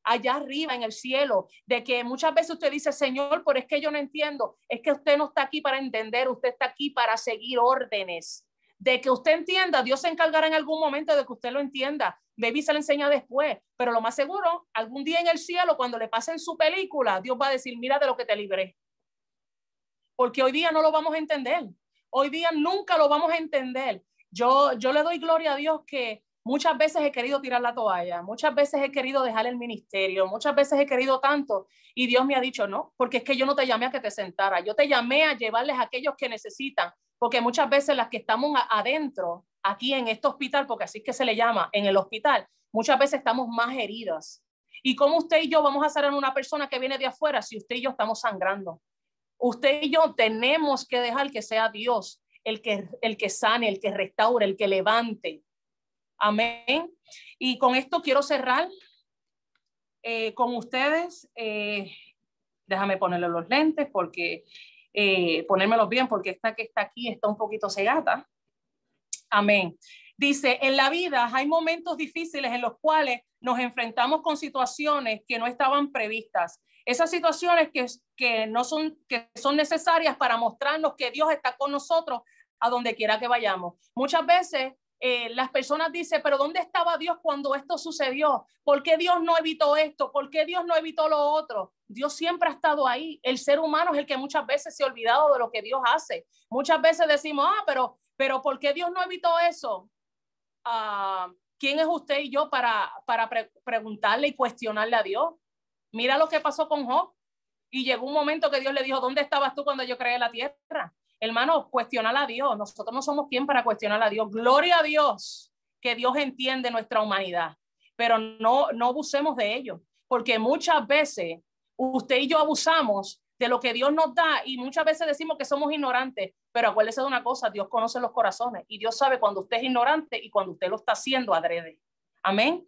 allá arriba en el cielo, de que muchas veces usted dice, Señor, pero es que yo no entiendo. Es que usted no está aquí para entender, usted está aquí para seguir órdenes. De que usted entienda, Dios se encargará en algún momento de que usted lo entienda. Baby se le enseña después, pero lo más seguro, algún día en el cielo, cuando le pasen su película, Dios va a decir, mira de lo que te libré. Porque hoy día no lo vamos a entender. Hoy día nunca lo vamos a entender. Yo le doy gloria a Dios que muchas veces he querido tirar la toalla, muchas veces he querido dejar el ministerio, muchas veces he querido tanto y Dios me ha dicho no, porque es que yo no te llamé a que te sentara, yo te llamé a llevarles a aquellos que necesitan, porque muchas veces las que estamos adentro, aquí en este hospital, porque así es que se le llama, en el hospital, muchas veces estamos más heridas. ¿Y cómo usted y yo vamos a sanar a una persona que viene de afuera si usted y yo estamos sangrando? Usted y yo tenemos que dejar que sea Dios el que sane, el que restaure, el que levante. Amén. Y con esto quiero cerrar con ustedes. Déjame ponerle los lentes porque ponérmelos bien porque esta que está aquí está un poquito cegata. Amén. Dice, en la vida hay momentos difíciles en los cuales nos enfrentamos con situaciones que no estaban previstas. Esas situaciones que son necesarias para mostrarnos que Dios está con nosotros a donde quiera que vayamos. Muchas veces las personas dicen, pero ¿dónde estaba Dios cuando esto sucedió? ¿Por qué Dios no evitó esto? ¿Por qué Dios no evitó lo otro? Dios siempre ha estado ahí. El ser humano es el que muchas veces se ha olvidado de lo que Dios hace. Muchas veces decimos, pero ¿por qué Dios no evitó eso? ¿Quién es usted y yo para preguntarle y cuestionarle a Dios? Mira lo que pasó con Job. Y llegó un momento que Dios le dijo, ¿dónde estabas tú cuando yo creé la tierra? Hermano, cuestionar a Dios. Nosotros no somos quien para cuestionar a Dios. Gloria a Dios, que Dios entiende nuestra humanidad, pero no abusemos de ello, porque muchas veces usted y yo abusamos de lo que Dios nos da y muchas veces decimos que somos ignorantes, pero acuérdese de una cosa, Dios conoce los corazones y Dios sabe cuando usted es ignorante y cuando usted lo está haciendo adrede. Amén.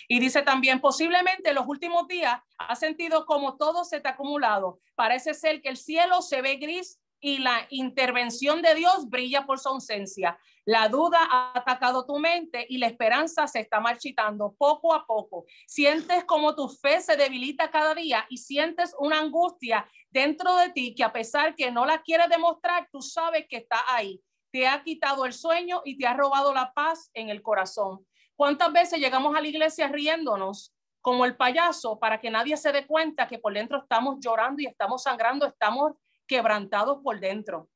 Y dice también, posiblemente en los últimos días has sentido como todo se te ha acumulado. Parece ser que el cielo se ve gris y la intervención de Dios brilla por su ausencia. La duda ha atacado tu mente y la esperanza se está marchitando poco a poco. Sientes como tu fe se debilita cada día y sientes una angustia dentro de ti que a pesar que no la quieres demostrar, tú sabes que está ahí. Te ha quitado el sueño y te ha robado la paz en el corazón. ¿Cuántas veces llegamos a la iglesia riéndonos como el payaso para que nadie se dé cuenta que por dentro estamos llorando y estamos sangrando, estamos quebrantados por dentro?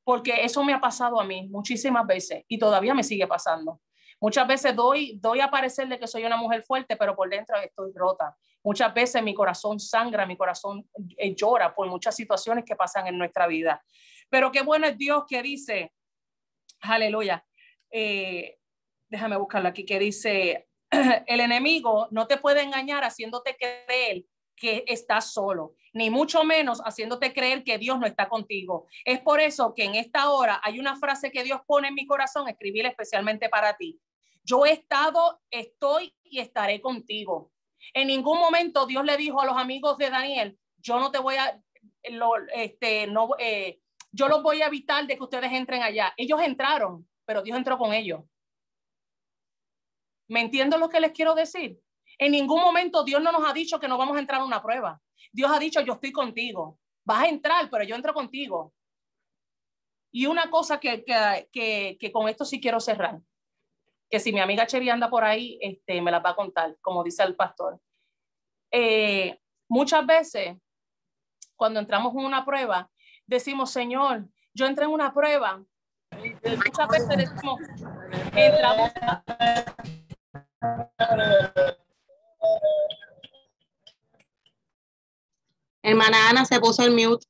Porque eso me ha pasado a mí muchísimas veces y todavía me sigue pasando. Muchas veces doy a parecer de que soy una mujer fuerte, pero por dentro estoy rota. Muchas veces mi corazón sangra, mi corazón llora por muchas situaciones que pasan en nuestra vida. Pero qué bueno es Dios que dice, aleluya, déjame buscarlo aquí, que dice, el enemigo no te puede engañar haciéndote creer que estás solo, ni mucho menos haciéndote creer que Dios no está contigo. Es por eso que en esta hora hay una frase que Dios pone en mi corazón, escribirla especialmente para ti. Yo he estado, estoy y estaré contigo. En ningún momento Dios le dijo a los amigos de Daniel, yo no te voy a, yo los voy a evitar de que ustedes entren allá. Ellos entraron, pero Dios entró con ellos. ¿Me entiendo lo que les quiero decir? En ningún momento Dios no nos ha dicho que no vamos a entrar a una prueba. Dios ha dicho, yo estoy contigo. Vas a entrar, pero yo entro contigo. Y una cosa que con esto sí quiero cerrar, que si mi amiga Cheri anda por ahí, me la va a contar, como dice el pastor. Muchas veces, cuando entramos en una prueba, decimos, Señor, yo entré en una prueba. Y muchas veces decimos, entramos a... Hermana Ana se puso el mute.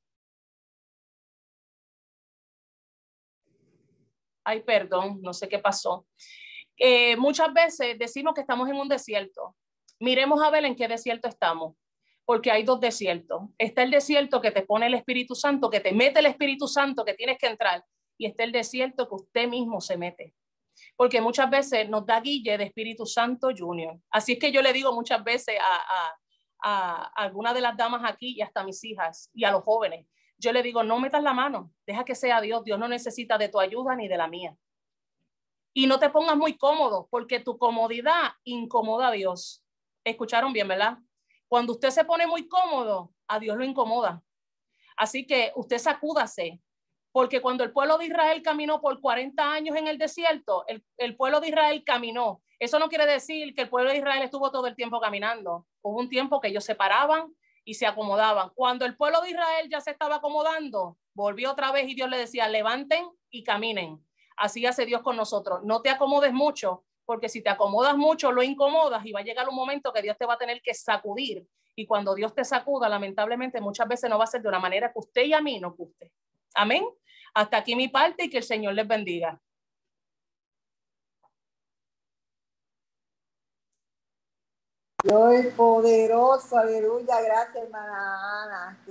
Ay, perdón, no sé qué pasó. Muchas veces decimos que estamos en un desierto. Miremos a ver en qué desierto estamos, porque hay dos desiertos. Está el desierto que te pone el Espíritu Santo, que te mete el Espíritu Santo, que tienes que entrar, y está el desierto que usted mismo se mete. Porque muchas veces nos da guille de Espíritu Santo Junior. Así es que yo le digo muchas veces a algunas de las damas aquí y hasta a mis hijas y a los jóvenes, yo le digo, no metas la mano, deja que sea Dios. Dios no necesita de tu ayuda ni de la mía. Y no te pongas muy cómodo, porque tu comodidad incomoda a Dios. Escucharon bien, ¿verdad? Cuando usted se pone muy cómodo, a Dios lo incomoda. Así que usted sacúdase, porque cuando el pueblo de Israel caminó por 40 años en el desierto, el pueblo de Israel caminó. Eso no quiere decir que el pueblo de Israel estuvo todo el tiempo caminando. Hubo un tiempo que ellos se paraban y se acomodaban. Cuando el pueblo de Israel ya se estaba acomodando, volvió otra vez y Dios le decía, levanten y caminen. Así hace Dios con nosotros. No te acomodes mucho, porque si te acomodas mucho, lo incomodas y va a llegar un momento que Dios te va a tener que sacudir. Y cuando Dios te sacuda, lamentablemente, muchas veces no va a ser de una manera que usted y a mí nos guste. Amén. Hasta aquí mi parte y que el Señor les bendiga. Dios es poderoso, aleluya. Gracias, hermana Ana.